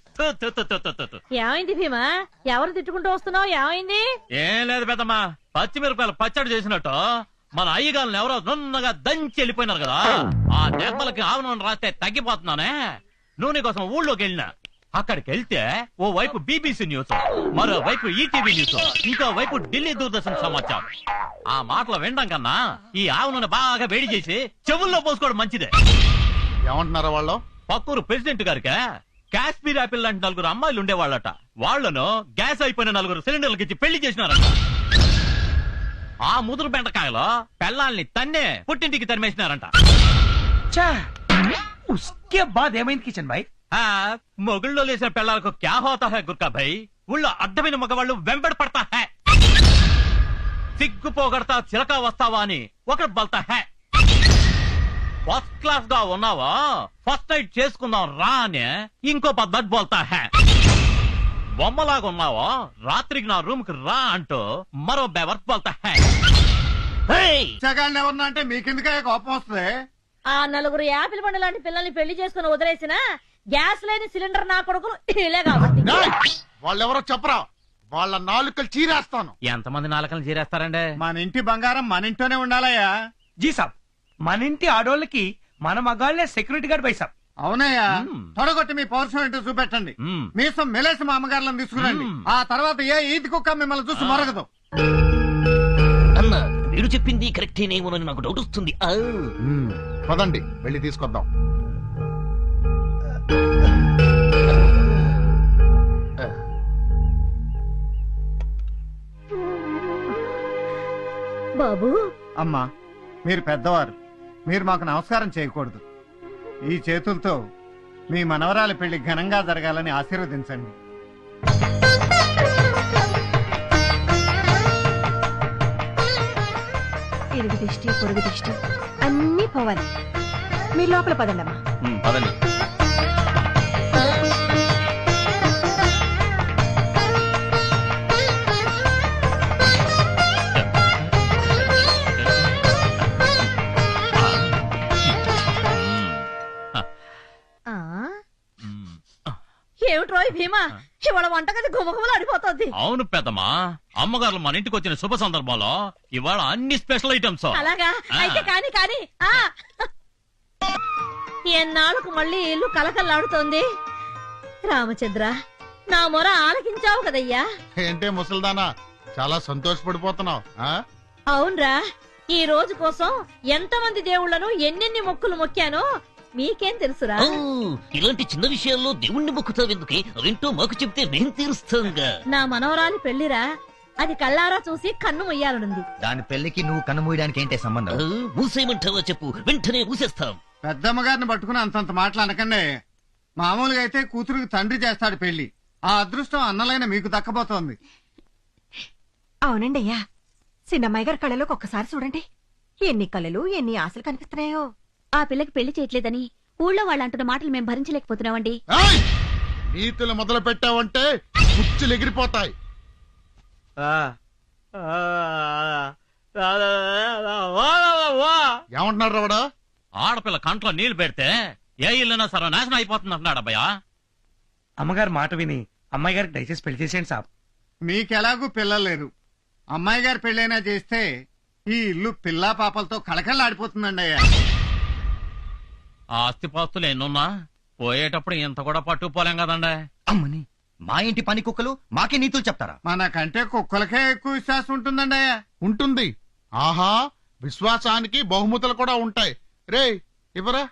ఏమైంది భీమా? ఎవరు తిట్టుకుంటూ వస్తున్నావు? ఏమైంది? ఏం లేదు పెద్దమ్మా, పచ్చిమిరపకాయలు పచ్చడి చేసినట్టు మన అయ్యగారులు ఎవరో నున్నగా దంచి వెళ్ళిపోయినారు కదా, ఆ దెబ్బలకి ఆవు నూనె రాస్తే తగ్గిపోతున్నానే. నూనె కోసం ఊళ్ళోకి వెళ్ళినా, అక్కడికి వెళ్తే ఓ వైపు బీబీసీ న్యూస్, మరో వైపు ఈటీవీ న్యూస్, ఇంకో వైపు ఢిల్లీ దూరదర్శన్ సమాచారం. ఆ మాటలు వినడం కన్నా ఈ ఆవు నూనె బాగా వేడి చేసి చెవుల్లో పోసుకోవడం మంచిదే. ఏమంటున్నారా వాళ్ళు? పక్కూరు ప్రెసిడెంట్ గారికే కాశ్మీర్ యాపిల్ లాంటి 4 అమ్మాయిలు ఉండేవాళ్ళట. వాళ్లను గ్యాస్ అయిపోయిన 4 సిలిండర్లకి ఇచ్చి పెళ్లి చేసినారంట. ఆ ముదురు బెండకాయలో పెళ్ళాల్ని తన్నే పుట్టింటికి తరిమేసినారంట. ఉస్కే బాద్ ఏమైంది కిషన్ భాయ్? మొగుళ్ళో లేసిన పెళ్ళాలకు క్యా హోతా హై గుర్కా భాయ్. ఊళ్ళో అడ్డమైన మగవాళ్ళు వెంబడి పడతా హై. సిగ్గు పోగొడతా చిలక వస్తావా అని ఒకటి బల్తా హై. ఫస్ట్ క్లాస్ గా ఉన్నావా ఫస్ట్ నైట్ చేసుకుందాం రా అని ఇంకో పద్ధతి బోల్తా హై. బొమ్మలాగా ఉన్నావా రాత్రికి నా రూమ్ కి రా అంటూ మరో బెవర్త్ బోల్తా హై. ఎవరన్నా అంటే మీకెందుకే కోపం వస్తుంది? ఆ 4 యాపిల్ పండు లాంటి పిల్లల్ని పెళ్లి చేసుకుని వదిలేసిన గ్యాస్ లేని సిలిండర్ నా కొడుకులు ఇలే కాబట్టి. వాళ్ళెవరో చెప్పరా, వాళ్ళ నాలుకలు చీరేస్తాను. ఎంతమంది నాలుకలు చీరేస్తారండి? మన ఇంటి బంగారం మన ఇంట్లోనే ఉండాలయ్యా. జీ సాబ్, మన ఇంటి ఆడోళ్ళకి మన మగాళ్లే సెక్యూరిటీ గార్డ్ బై సాబ్. అవునయ్యా, తొడగొట్టి మీ పౌరుషం ఏంటో చూపెట్టండి. మీసం మెలేసి మా అమ్మగారులను తీసుకురండి. ఆ తర్వాత ఏ ఈది కుక్క మిమ్మల్ని చూసి మరగదు. అన్న మీరు చెప్పింది కరెక్టేనేమోనని నాకు డౌట్ వస్తుంది. పదండి వెళ్ళి తీసుకొద్దాం. బాబు అమ్మా, మీరు పెద్దవారు, మీరు మాకు నమస్కారం చేయకూడదు. ఈ చేతులతో మీ మనవరాలి పెళ్లి ఘనంగా జరగాలని ఆశీర్వదించండి. ఇరుగు దిష్టి పొరుగు దిష్టి అన్నీ పోవాలి. మీరు లోపల పదండమ్మా. పదండి. ఏమిట్రోయ్ భీమా, ఇవాళ వంటగది గుమగుమలు ఆడిపోతుంది. అవును పెద్దమ్మా, అమ్మగారు మన ఇంటికి వచ్చిన శుభ సందర్భంలో ఇవాళ అన్ని స్పెషల్ ఐటమ్స్. అలాగా అయితే కాని కాని. ఎన్నాళ్ళకు మళ్ళీ ఇల్లు కలకల్లాడుతోంది. రామచంద్ర, నా మొర ఆలకించావు కదయ్యా. ఏంటే ముసల్దానా, చాలా సంతోషపడిపోతున్నావు? అవునరా, ఈ రోజు కోసం ఎంతమంది దేవుళ్లను ఎన్నెన్ని మొక్కులు మొక్కానో మీకేం తెలుసురా? ఇలాంటి చిన్న విషయాల్లో దేవుణ్ణి మొక్కుతావెందుకే? అవేంటో మాకు చెప్తే మేం తీరుస్తాంగా. నా మనవరాలి పెళ్లిరా, అది కళ్ళారా చూసి కన్ను మొయ్యాలనుంది. దాని పెళ్లికి నువ్వు కన్ను మూయడానికి ఏంటే సంబంధం? మూసేయమంటావా చెప్పు, వెంటనే మూసేస్తాం. పెద్దమ్మ గారిని పట్టుకుని అంతంత మాటలు అనకండి. మామూలుగా అయితే కూతురుకి తండ్రి చేస్తాడు పెళ్లి. ఆ అదృష్టం అన్నలైన మీకు దక్కబోతోంది. అవునండి అయ్యా, చిన్నమ్మాయి గారి కళ్ళలోకి ఒక్కసారి చూడండి. ఎన్ని కళలు ఎన్ని ఆశలు కనిపిస్తున్నాయో. ఆ పిల్లకి పెళ్లి చేయట్లేదని ఊళ్ళో వాళ్ళు అంటున్న మాటలు మేము భరించలేకపోతున్నామండి. నీతులు మొదలు పెట్టావంటే ముచ్చులు ఎగిరిపోతాయి. ఏమంటున్నాడు రావడా? ఆడపిల్ల కంట్లో నీళ్లు పెడితే ఏ ఇల్లునా సర్వనాశనం అయిపోతుంది అంటున్నాడు అబ్బాయా. అమ్మగారు మాట విని అమ్మాయి గారికి దయచేసి పెళ్లి చేసేయండి సాబ్. మీకెలాగూ పిల్లలు లేరు. అమ్మాయి గారి పెళ్ళైనా చేస్తే ఈ ఇల్లు పిల్లా పాపలతో కళకళలాడిపోతుందండి అయ్యా. ఆ ఆస్తిపాస్తులు ఎన్నున్నా పోయేటప్పుడు ఇంత కూడా పట్టుకుపోలేం కదండి. అమ్మని, మా ఇంటి పని కుక్కలు మాకే నీతులు చెప్తారా? మనకంటే కుక్కలకే ఎక్కువ విశ్వాసం ఉంటుందండి అయ్యా. ఉంటుంది. ఆహా, విశ్వాసానికి బహుమతులు కూడా ఉంటాయి. రే ఇవరా.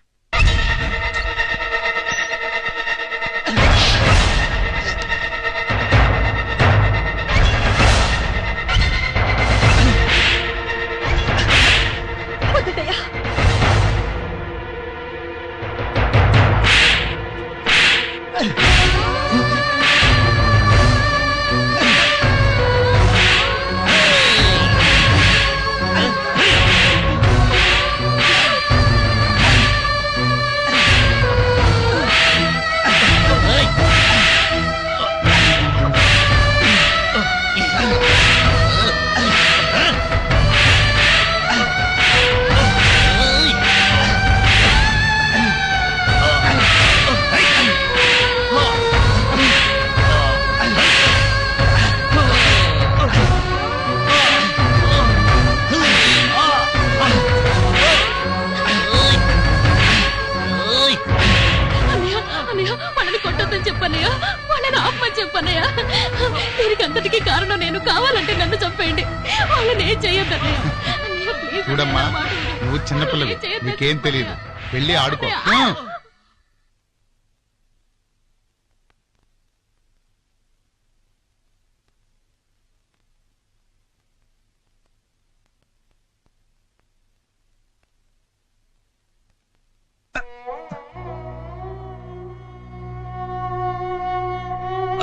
చెప్పన్నయ్యా, వాళ్ళని ఆపమని చెప్పన్నయ్యా. దీనికి అంతటికీ కారణం నేను. కావాలంటే నన్ను చంపేయండి, వాళ్ళని ఏం చెయ్యొద్దన్నయ్యా. చూడమ్మా, నువ్వు చిన్నపిల్లవి, నీకేం తెలియదు. వెళ్ళి ఆడుకో.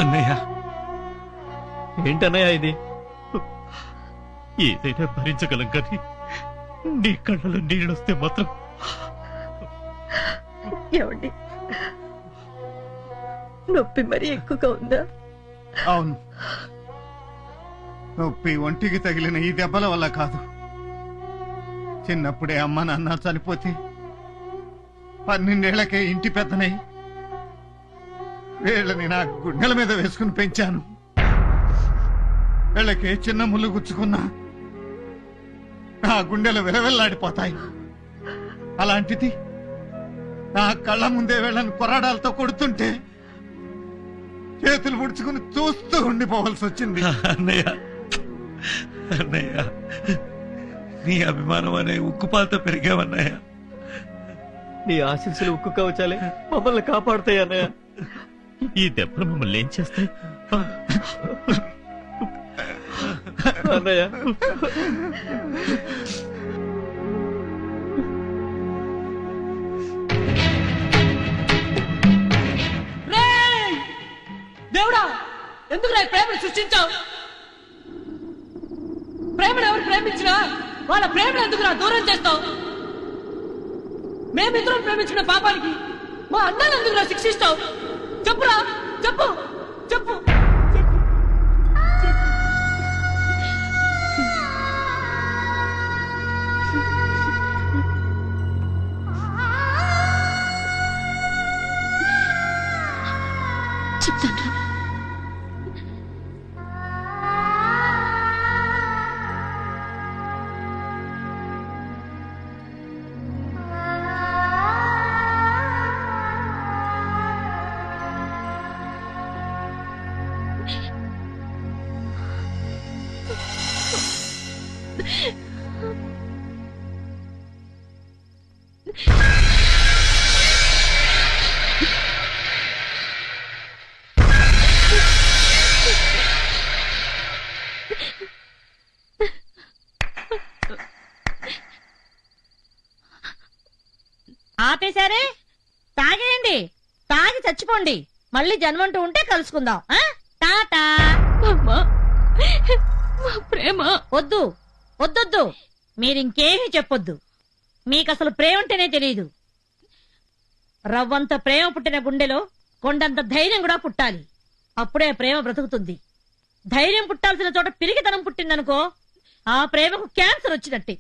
అన్నయ్య, ఏంటన్నయ్య ఇది? ఏదైనా భరించగలం కానీ నీ కళ్ళలో నీళ్ళొస్తే మాత్రం. ఏమండి, నొప్పి మరీ ఎక్కువగా ఉందా? అవును, నొప్పి ఒంటికి తగిలిన ఈ దెబ్బల వల్ల కాదు. చిన్నప్పుడే అమ్మ నాన్న చనిపోతే 12 ఏళ్లకే ఇంటి పెద్దనై వీళ్ళని నా గుండెల మీద వేసుకుని పెంచాను. వీళ్ళకి చిన్న ముళ్ళు గుచ్చుకున్నా నా గుండెలు విలవిల్లాడిపోతాయి. అలాంటిది నా కళ్ళ ముందే వీళ్ళని కొరాడాలతో కొడుతుంటే చేతులు ముడుచుకుని చూస్తూ ఉండిపోవాల్సి వచ్చింది. అన్నయ్య, అన్నయ్య, నీ అభిమానం అనే ఉక్కుపాలతో పెరిగావన్నయ్య. నీ ఆశీస్సులు ఉక్కు కవచాలే మమ్మల్ని కాపాడుతాయి అన్నయ్య. ఈ దెబ్బలు మమ్మల్ని ఏం చేస్తాయి అన్నయ్య? దేవుడా, ఎందుకు నా ప్రేమను సృష్టించావు? ప్రేమను ఎవరు ప్రేమించినా వాళ్ళ ప్రేమను ఎందుకు నా దూరం చేస్తావు? మేమిద్దరం ప్రేమించిన పాపానికి మా అన్నను ఎందుకు నా శిక్షిస్తావు? చెప్పురా, చెప్పు చెప్పు. చెప్తాను. ఆపేశారే? తాగేయండి, తాగి చచ్చిపోండి. మళ్ళీ జన్మంటూ ఉంటే కలుసుకుందాం. టాటా. ప్రేమ వద్దు, వద్దొద్దు, మీరింకేమీ చెప్పొద్దు. మీకసలు ప్రేమ అంటేనే తెలియదు. రవ్వంత ప్రేమ పుట్టిన గుండెలో కొండంత ధైర్యం కూడా పుట్టాలి. అప్పుడే ప్రేమ బ్రతుకుతుంది. ధైర్యం పుట్టాల్సిన చోట పిరిగితనం పుట్టిందనుకో, ఆ ప్రేమకు క్యాన్సర్ వచ్చినట్టే.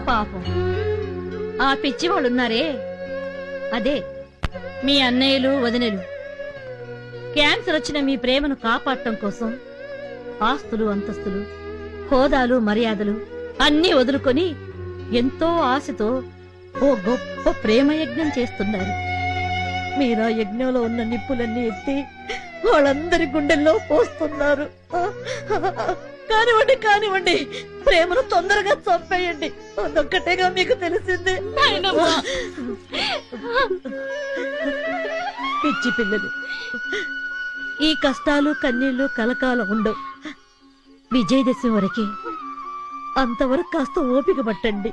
పాపం ఆ పిచ్చి వాళ్ళున్నారే, అదే మీ అన్నయ్యలు వదినలు. క్యాన్సర్ వచ్చిన మీ ప్రేమను కాపాడటం కోసం ఆస్తులు అంతస్తులు హోదాలు మర్యాదలు అన్నీ వదులుకొని ఎంతో ఆశతో ఓ గొప్ప ప్రేమ యజ్ఞం చేస్తున్నారు. మీరా యజ్ఞంలో ఉన్న నిప్పులన్నీ ఎత్తి వాళ్ళందరి గుండెల్లో పోస్తున్నారు. కానివ్వండి, కానివ్వండి, ప్రేమను తొందరగా చంపేయండి. అదొక్కటేగా మీకు తెలిసింది. పిచ్చి పిల్లలు, ఈ కష్టాలు కన్నీళ్లు కలకాలం ఉండవు. విజయదశమి వరకే. అంతవరకు కాస్త ఓపిక పట్టండి,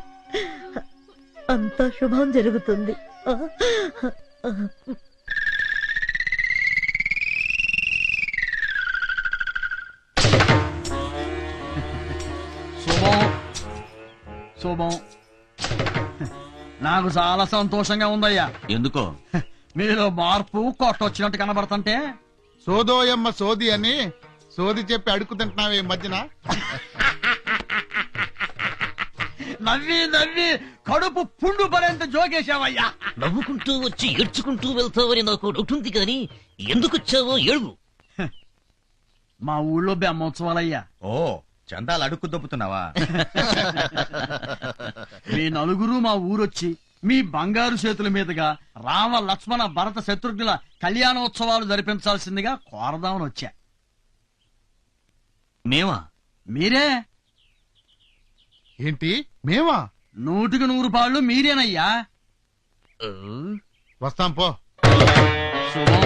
అంత శుభం జరుగుతుంది. శుభం. నాకు చాలా సంతోషంగా ఉందయ్యా. ఎందుకో? మీలో మార్పు కొట్టొచ్చినట్టు కనబడుతుంటే. సోదోయమ్మ సోది అని సోది చెప్పి అడుగు తింటున్నావే ఈ మధ్యన. నవ్వి నవ్వి కడుపు పుండు పడేంత జోకేశావయ్యా. నవ్వుకుంటూ వచ్చి ఏడ్చుకుంటూ వెళ్తావని నాకు డౌట్ ఉంది కానీ ఎందుకు వచ్చావో ఏడుగు. మా ఊళ్ళో బ్రహ్మోత్సవాలయ్యా. ఓ, చందాలు అడుక్కు దొబ్బుతున్నావా? మీ నలుగురు మా ఊరొచ్చి మీ బంగారు చేతుల మీదుగా రామ లక్ష్మణ భరత శత్రుఘ్నుల కళ్యాణోత్సవాలు జరిపించాల్సిందిగా కోరదామని వచ్చా. మేమా? మీరే. ఏంటి మేమా? 100కి 100 మీరేనయ్యా. వస్తాం పో. శుభం.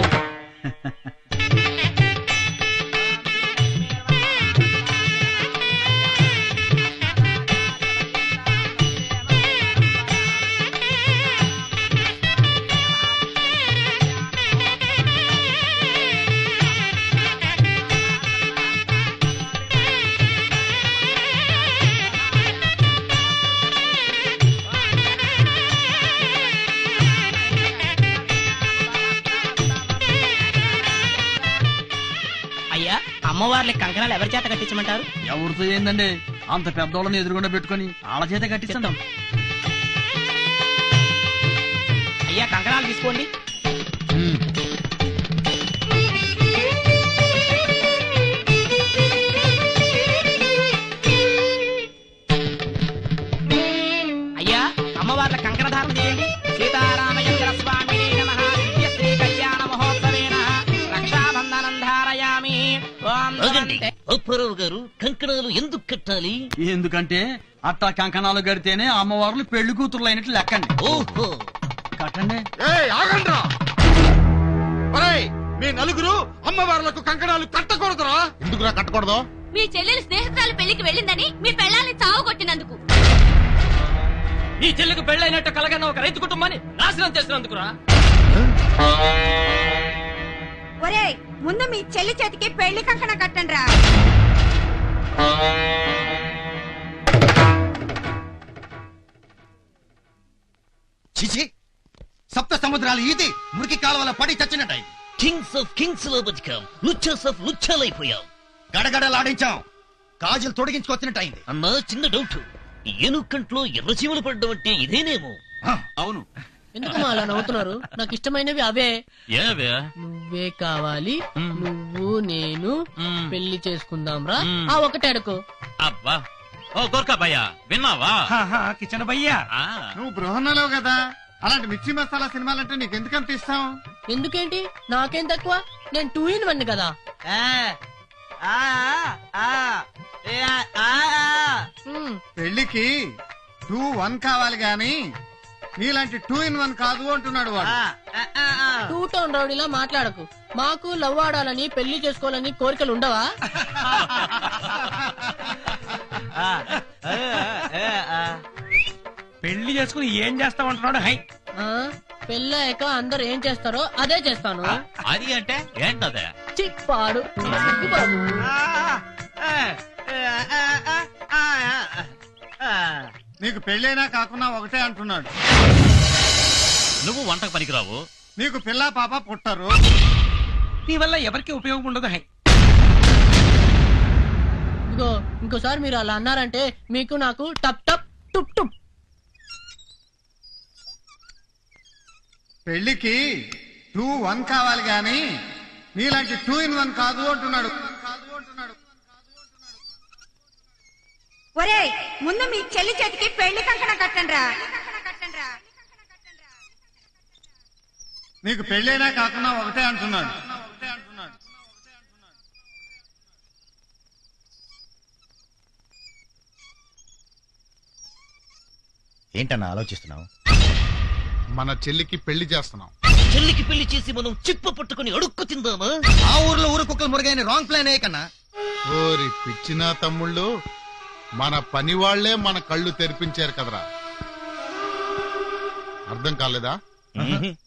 అమ్మవార్లకి కంకణాలు ఎవరి చేత కట్టించమంటారు? ఎవరితో ఏందండి, అంత పెద్దోళ్ళని ఎదురుగుండా పెట్టుకొని వాళ్ళ చేత కట్టించండి. అయ్యా కంకణాలు తీసుకోండి. అయ్యా అమ్మవార్ల కంకణ ధారణ చేయండి. సీతారామచంద్ర స్వామి నమః. దివ్యశ్రీ కళ్యాణ మహోత్సవేన రక్షాబంధనం ధారయామి. ఓం ఆగండి. అప్పారావు గారు, కంకణాలు ఎందుకు కట్టాలి? ఎందుకంటే అట్టా కంకణాలు కడితేనే అమ్మవార్లు పెళ్లి కూతుర్లు అయినట్లు లెక్కండి. ఓహో, కట్టండి. ఆగండ్రా! ఒరేయ్, మీ నలుగురు అమ్మవార్లకు కంకణాలు కట్టకూడదురా. ఎందుకురా కట్టకూడదు? మీ చెల్లెలు స్నేహితురాలు పెళ్లికి వెళ్ళిందని మీ పెళ్ళాన్ని చావు కొట్టినందుకు. ఈ చెల్లికి పెళ్ళైనట్టు కలగన్న ఒక రైతు కుటుంబాన్ని నాశనం చేసినందుకురా. ఒరేయ్, ముందు మీ చెల్లి చేతికి పెళ్లి కంకణ కట్టండి రా. చిచి, సప్త సముద్రాలు ఇది మురికి కాలువల పడి చచ్చినట్టాయి. కింగ్స్ ఆఫ్ కింగ్స్ లో బతికాం, లుచ్చర్స్ ఆఫ్ లుచ్చాలైపోయాం. గడగడలాడించాం, కాజులు తొడిగించుకొచ్చినట్టయింది. అన్నా, చిన్న డౌట్. ఏనుకంట్లో ఎర్రచీమలు పడ్డం అంటే ఇదేనేమో? అవును. ఎందుకు అలా నవ్వుతున్నారు? నాకు ఇష్టమైనవి అవే. ఏవే? నువ్వే కావాలి, నువ్వు నేను పెళ్లి చేసుకుందాం రా. ఆ ఒకటే అడుకో. అబ్బా, ఓ గోర్ఖా భయ్యా, విన్నావా? కిచెన్ భయ్యా, నువ్వు బృహన్నలో కదా, అలాంటి మిర్చి మసాలా సినిమాలంటే నీకు ఎందుకంత ఇష్టం? ఎందుకేంటి, నాకేం తక్కువ? నేను 2 in 1 కదా. పెళ్లికి 2-1 కావాలి గాని నీలాంటి 2 in 1 కాదు అంటున్నాడు వాడు. 2 టౌన్ రౌడీలా మాట్లాడకు. మాకు లవ్ ఆడాలని పెళ్లి చేసుకోవాలని కోరికలు ఉండవా? పెళ్లి చేసుకుని ఏం చేస్తామంటున్నాడు? హై, పెళ్ళాక అందరు ఏం చేస్తారో అదే చేస్తాను. అది అంటే ఏంటదే? చిప్పాడు. నీకు పెళ్ళైనా కాకున్నా ఒకటే అంటున్నాడు. నువ్వు వంటకు పనికిరావు, నీకు పిల్ల పాప పుట్టరు, నీ వల్ల ఎవరికి ఉపయోగం ఉండదు. హై, ఇగో ఇంకోసారి మీరు అలా అన్నారంటే మీకు నాకు టప్ టప్ టుప్ టుప్. పెళ్లికి 2-1 కావాలి గాని నీలాంటి 2 in 1 కాదు అంటున్నాడు. ఒరేయ్, ముందు మీ చెల్లి చేతికి పెళ్లి కంకణ కట్టండి రా. నీకు పెళ్ళైనా కాకున్నా ఒకటే అంటున్నాడు. ఏంటన్నా ఆలోచిస్తున్నావు? మన చెల్లికి పెళ్లి చేస్తున్నాం. చెల్లికి పెళ్లి చేసి మనం చిప్ప పట్టుకుని అడుక్కు తిందామా? ఆ ఊర్లో ఊరు కుక్కలు మురుగైన రాంగ్ ప్లాన్ కన్నా. ఓరి పిచ్చినా తమ్ముళ్ళు, మన పని వాళ్లే మన కళ్ళు తెరిపించారు కదరా. అర్థం కాలేదా?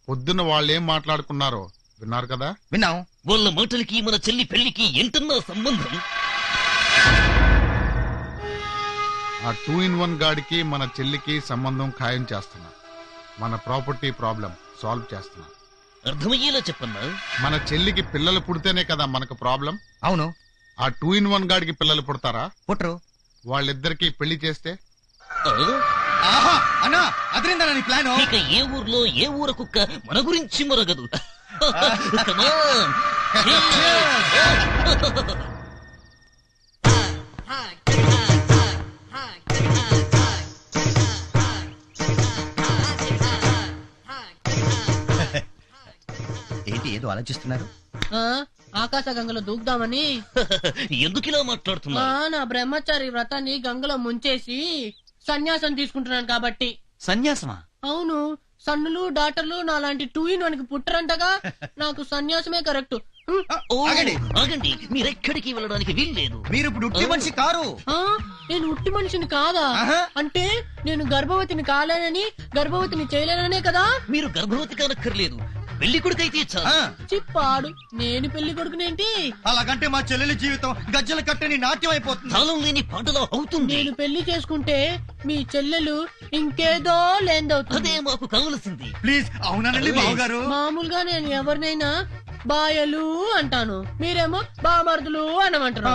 పొద్దున వాళ్ళు ఏం మాట్లాడుకున్నారో విన్నారు కదా? విన్నాం. వాళ్ళ మాటలకి మన చెల్లి పెళ్లికి ఏంటన్నా సంబంధం? ఆ 2 in 1 గాడికి మన చెల్లికి సంబంధం ఖాయం చేస్తున్నా. మన ప్రాపర్టీ ప్రాబ్లం సాల్వ్ చేస్తున్నా. అర్థమయ్యేలా చెప్పన్నా. మన చెల్లికి పిల్లలు పుడితేనే కదా మనకు ప్రాబ్లం. అవును. ఆ 2 in 1 గాడికి పిల్లలు పుడతారా? పుట్టరు. వాళ్ళిద్దరికి పెళ్లి చేస్తే అన్నా, అదిరిందన్నా నీ ప్లాన్. ఇక ఏ ఊర్లో ఏ ఊర కుక్క మన గురించి మరగదు. Come on. ఏంటి ఏదో ఆలోచిస్తున్నారు? ఆకాశ గంగలో దూకుదామని. ఎందుకు ఇలా మాట్లాడుతున్నా? నా బ్రహ్మచారి వ్రతాన్ని గంగలో ముంచేసి సన్యాసం తీసుకుంటున్నాను కాబట్టి. సన్యాసమా? అవును, సన్నులు డాక్టర్లు నాలాంటి 2 in 1 పుట్టరంటగా. నాకు సన్యాసమే కరెక్ట్. ఆగండి, మీరెక్కడికి వెళ్ళడానికి వీల్లేదు. మీరు ఇప్పుడు ఉట్టి మనిషి కారు. నేను ఉట్టి మనిషిని కాదా? అంటే నేను గర్భవతిని కాలేనని, గర్భవతిని చేయలేననే కదా? మీరు గర్భవతి కానక్కర్లేదు, పెళ్లి కొడుకైతే చాలు. చిప్పాడు, నేను పెళ్లి కొడుకునేంటి? అలాగంటే మా చెల్లెలి జీవితం గజ్జల కట్టని నాట్యం అయిపోతుంది. తాళం లేని పాటలో అవుతుంది. నేను పెళ్లి చేసుకుంటే మీ చెల్లెలు ఇంకేదో లేందవుతుంది. అదే మాకు కావలసింది. ప్లీజ్ అవునండి బావగారు. మామూలుగా నేను ఎవరినైనా బాయలు అంటాను, మీరేమో బామర్దులు అనమంటారు.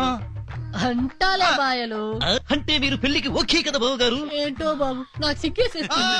అంటాలే బాయలు. అంటే మీరు పెళ్లికి ఓకే కదా బాబు గారు? ఏంటో బాబు నాకు సిగ్గేసేస్తుంది.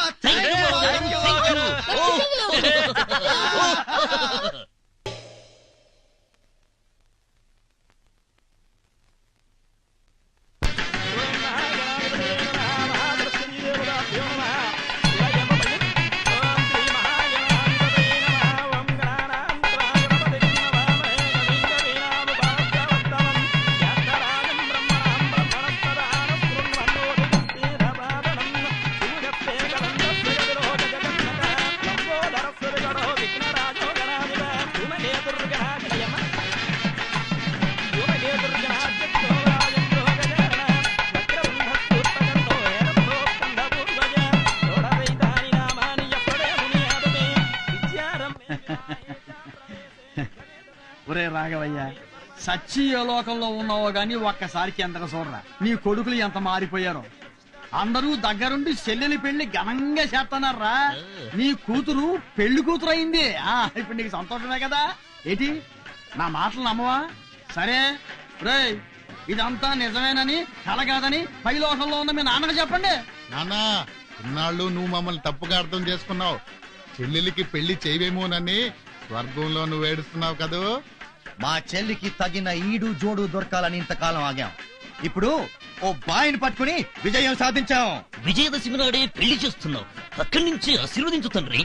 ఒరే రాఘవయ్య, సచ్చి ఏ లోకంలో ఉన్నావో గాని ఒక్కసారికి ఎంతగా చూడరా నీ కొడుకులు ఎంత మారిపోయారో. అందరూ దగ్గరుండి చెల్లెలి పెళ్లి ఘనంగా చేస్తున్నారా. నీ కూతురు పెళ్లి కూతురు అయింది. ఇప్పుడు నీకు సంతోషమే కదా? ఏంటి నా మాటలు నమ్మవా? సరే రేయ్, ఇదంతా నిజమేనని కల కాదని పై లోకంలో ఉన్న మీ నాన్నకు చెప్పండి. నాన్నా, ఇన్నాళ్ళు నువ్వు మమ్మల్ని తప్పుగా అర్థం చేసుకున్నావు. చెల్లెలికి పెళ్లి చేయవేమోనని స్వర్గంలో నువ్వు ఏడుస్తున్నావు కదూ. మా చెల్లికి తగిన ఈడు జోడు దొరకాలని ఇంతకాలం ఆగాం. ఇప్పుడు ఓ బాయిని పట్టుకుని విజయం సాధించాం. విజయదశమి నాడే పెళ్లి చేస్తున్నావు. అక్కడి నుంచి ఆశీర్వదించు తండ్రి.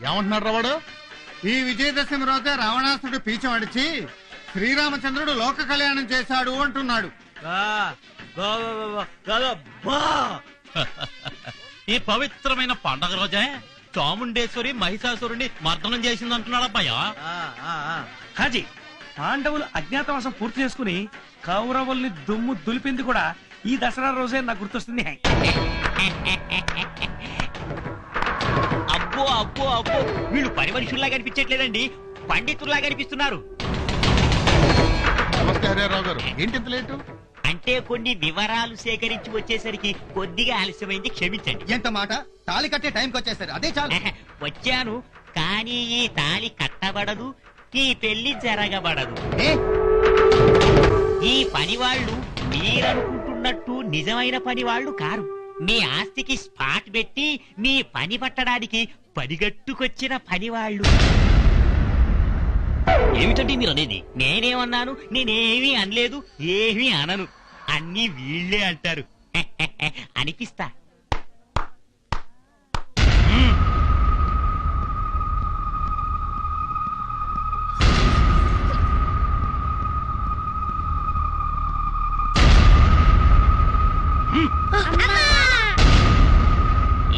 ఏమంటున్నాడు వాడు? ఈ విజయదశమి రోజే రావణాసుడు పీచం అడిచి శ్రీరామచంద్రుడు లోక కళ్యాణం చేశాడు అంటున్నాడు. ఈ పవిత్రమైన పండగ రోజే చాముండేశ్వరి మహిషాసురుని మర్దనం చేసింది అంటున్నాడు అబ్బాయ. హాజీ, పాండవులు అజ్ఞాతవాసం పూర్తి చేసుకుని కౌరవుల్ని దుమ్ము దులిపింది కూడా ఈ దసరా రోజే నాకు గుర్తొస్తుంది. అబ్బో అబ్బో అబ్బో, వీళ్ళు పని మనుషుల్లా కనిపించట్లేదండి, పండితుల్లా కనిపిస్తున్నారు. నమస్తే హరిరావు గారు, ఏంటి ఇంత లేటు? అంటే కొన్ని వివరాలు సేకరించి వచ్చేసరికి కొద్దిగా ఆలస్యమైంది, క్షమించండి. ఎంత మాట, తాళి కట్టే టైంకి వచ్చేసారు, అదే చాలు. వచ్చాను, కానీ ఈ తాళి కట్టబడదు, ఈ పెళ్లి జరగబడదు. ఈ పనివాళ్లు మీరనుకుంటున్నట్టు నిజమైన పనివాళ్లు కారు. మీ ఆస్తికి స్పాట్ పెట్టి మీ పని పట్టడానికి పనిగట్టుకొచ్చిన పనివాళ్లు. ఏమిటండి మీరు అనేది? నేనేమన్నాను? నేనేమీ అనలేదు, ఏమీ అనను, అన్ని వీళ్లే అంటారు. అనిపిస్తా.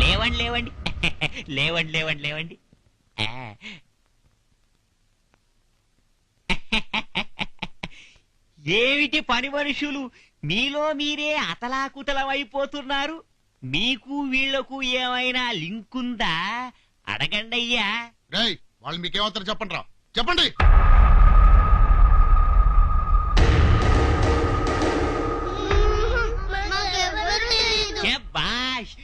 లేవండి లేవండి లేవండి లేవండి లేవండి. ఏమిటి పని మనుషులు, మీలో మీరే అతలాకుతలమైపోతున్నారు? మీకు వీళ్లకు ఏమైనా లింక్ ఉందా? అడగండి అయ్యా. వాళ్ళు మీకేమవుతారు చెప్పండి రా, చెప్పండి. బాష్,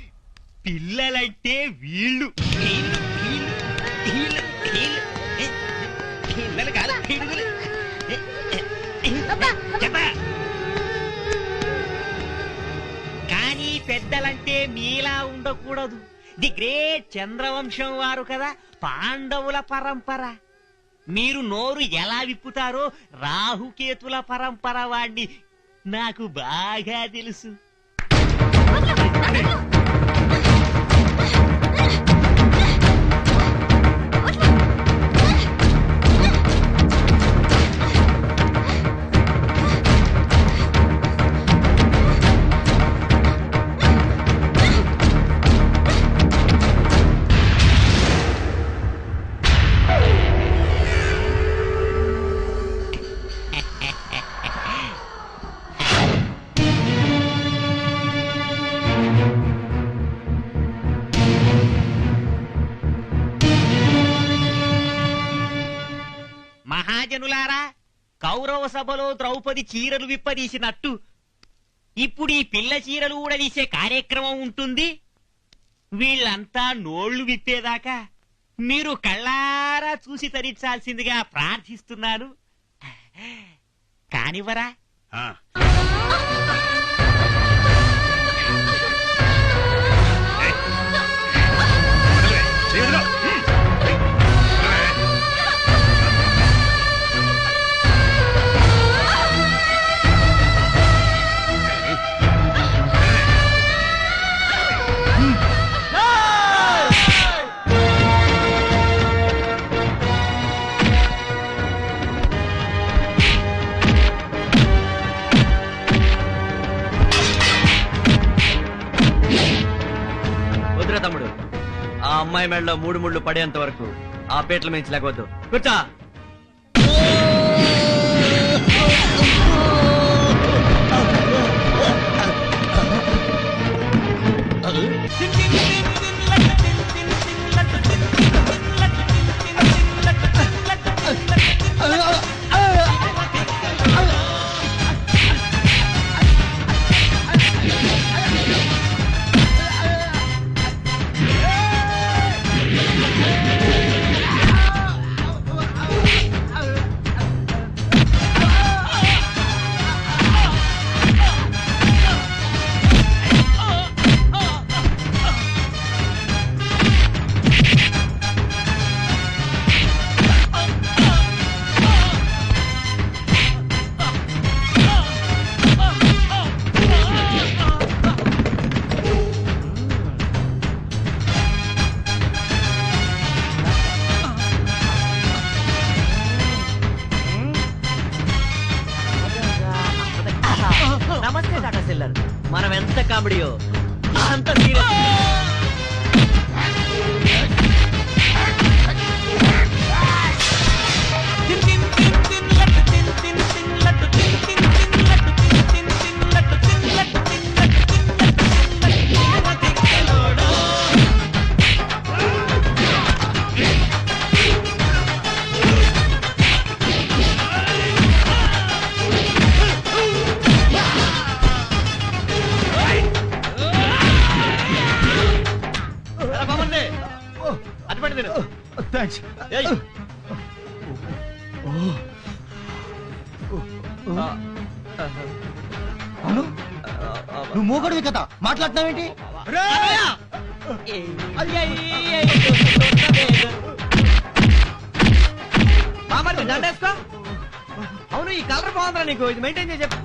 పిల్లలంటే వీళ్ళు వీళ్ళు వీళ్ళు వీళ్ళు వీళ్ళు పిల్లలు కాదు, పిడుగులు. కానీ పెద్దలంటే మీలా ఉండకూడదు. ది గ్రేట్ చంద్రవంశం వారు కదా, పాండవుల పరంపర. మీరు నోరు ఎలా విప్పుతారో రాహుకేతుల పరంపర వాణ్ణి నాకు బాగా తెలుసు. మహాజనులారా, కౌరవ సభలో ద్రౌపది చీరలు విప్పదీసినట్టు ఇప్పుడు ఈ పిల్ల చీరలు కూడా తీసే కార్యక్రమం ఉంటుంది. వీళ్ళంతా నోళ్లు విప్పేదాకా మీరు కళ్ళారా చూసి తరించాల్సిందిగా ప్రార్థిస్తున్నాను. కానివరా? వద్దురా తమ్ముడు, ఆ అమ్మాయి మెడలో 3 ముళ్ళు పడేంత వరకు ఆ పేట్ల మించి లేకపోద్దు. కూర్చో. నమస్తే టాటా సెల్లర్. మనం ఎంత కామెడీయో అంత సీరియస్. థ్యాంక్స్. అవును, నువ్వు మూగడివి కదా, మాట్లాడుతున్నావేంటి? దండేసుకో. అవును, ఈ కలర్ బాగుందిరా నీకు, ఇది మెయింటైన్ చేసి చెప్పు.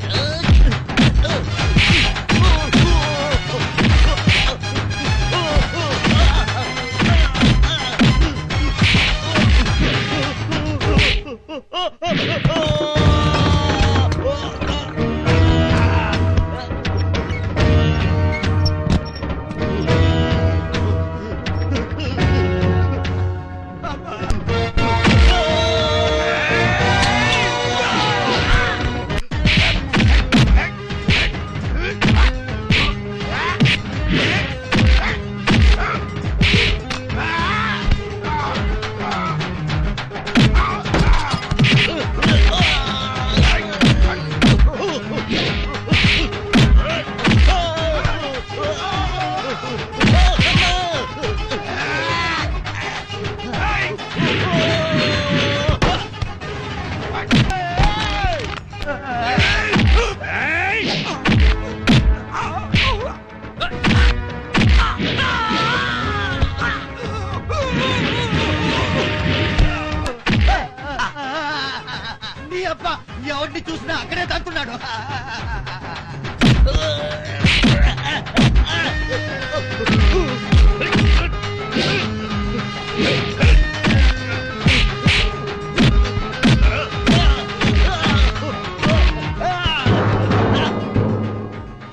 ఎవరిని చూసినా అక్కడే తంతున్నాడు.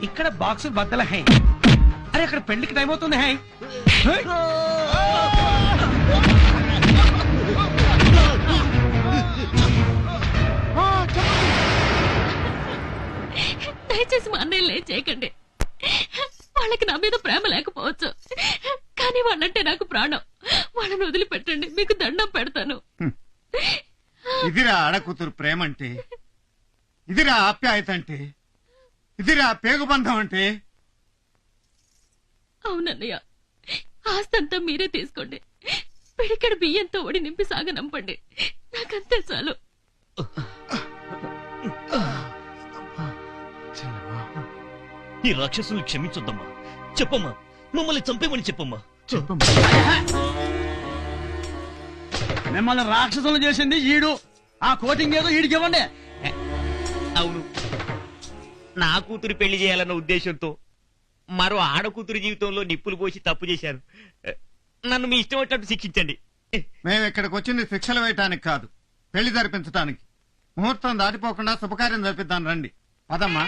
ఇక్కడ బాక్సులు బద్దల హై. అరే అక్కడ పెళ్లికి టైం అవుతుంది హై. దయచేసి మా అన్నయ్య చేయకండి. వాళ్ళకి నా మీద ప్రేమ లేకపోవచ్చు, కానీ వాళ్ళంటే నాకు ప్రాణం. వాళ్ళని వదిలిపెట్టండి, మీకు దండం పెడతాను. ఇదిరా ఆడకూతురు ప్రేమ అంటే, ఇదిరా ఆప్యాయత అంటే. ఇదిరా పేగుబంధం అంటే. అవునన్నయ్య, ఆస్తంతా మీరే తీసుకోండి. పిడికెడు బియ్యంతో ఒడి నింపి సాగనంపండి. నాకంతే చాలు. ఈ రాక్షసుల్ని క్షమించొద్దమ్మా. చెప్పమ్మా, మమ్మల్ని చంపేమని చెప్పమ్మా. మిమ్మల్ని రాక్షసులు చేసింది ఈడు. ఆ కోటింగ్ ఏదో ఈడికి ఇవ్వండి. అవును, నా కూతురు పెళ్లి చేయాలన్న ఉద్దేశంతో మరో ఆడకూతురు జీవితంలో నిప్పులు పోసి తప్పు చేశారు. నన్ను మీ ఇష్టం వచ్చినట్టు శిక్షించండి. మేము ఇక్కడికి వచ్చింది శిక్షలు వేయటానికి కాదు, పెళ్లి జరిపించటానికి. ముహూర్తం దాటిపోకుండా శుభకార్యం జరిపిద్దాం రండి. పదమ్మా.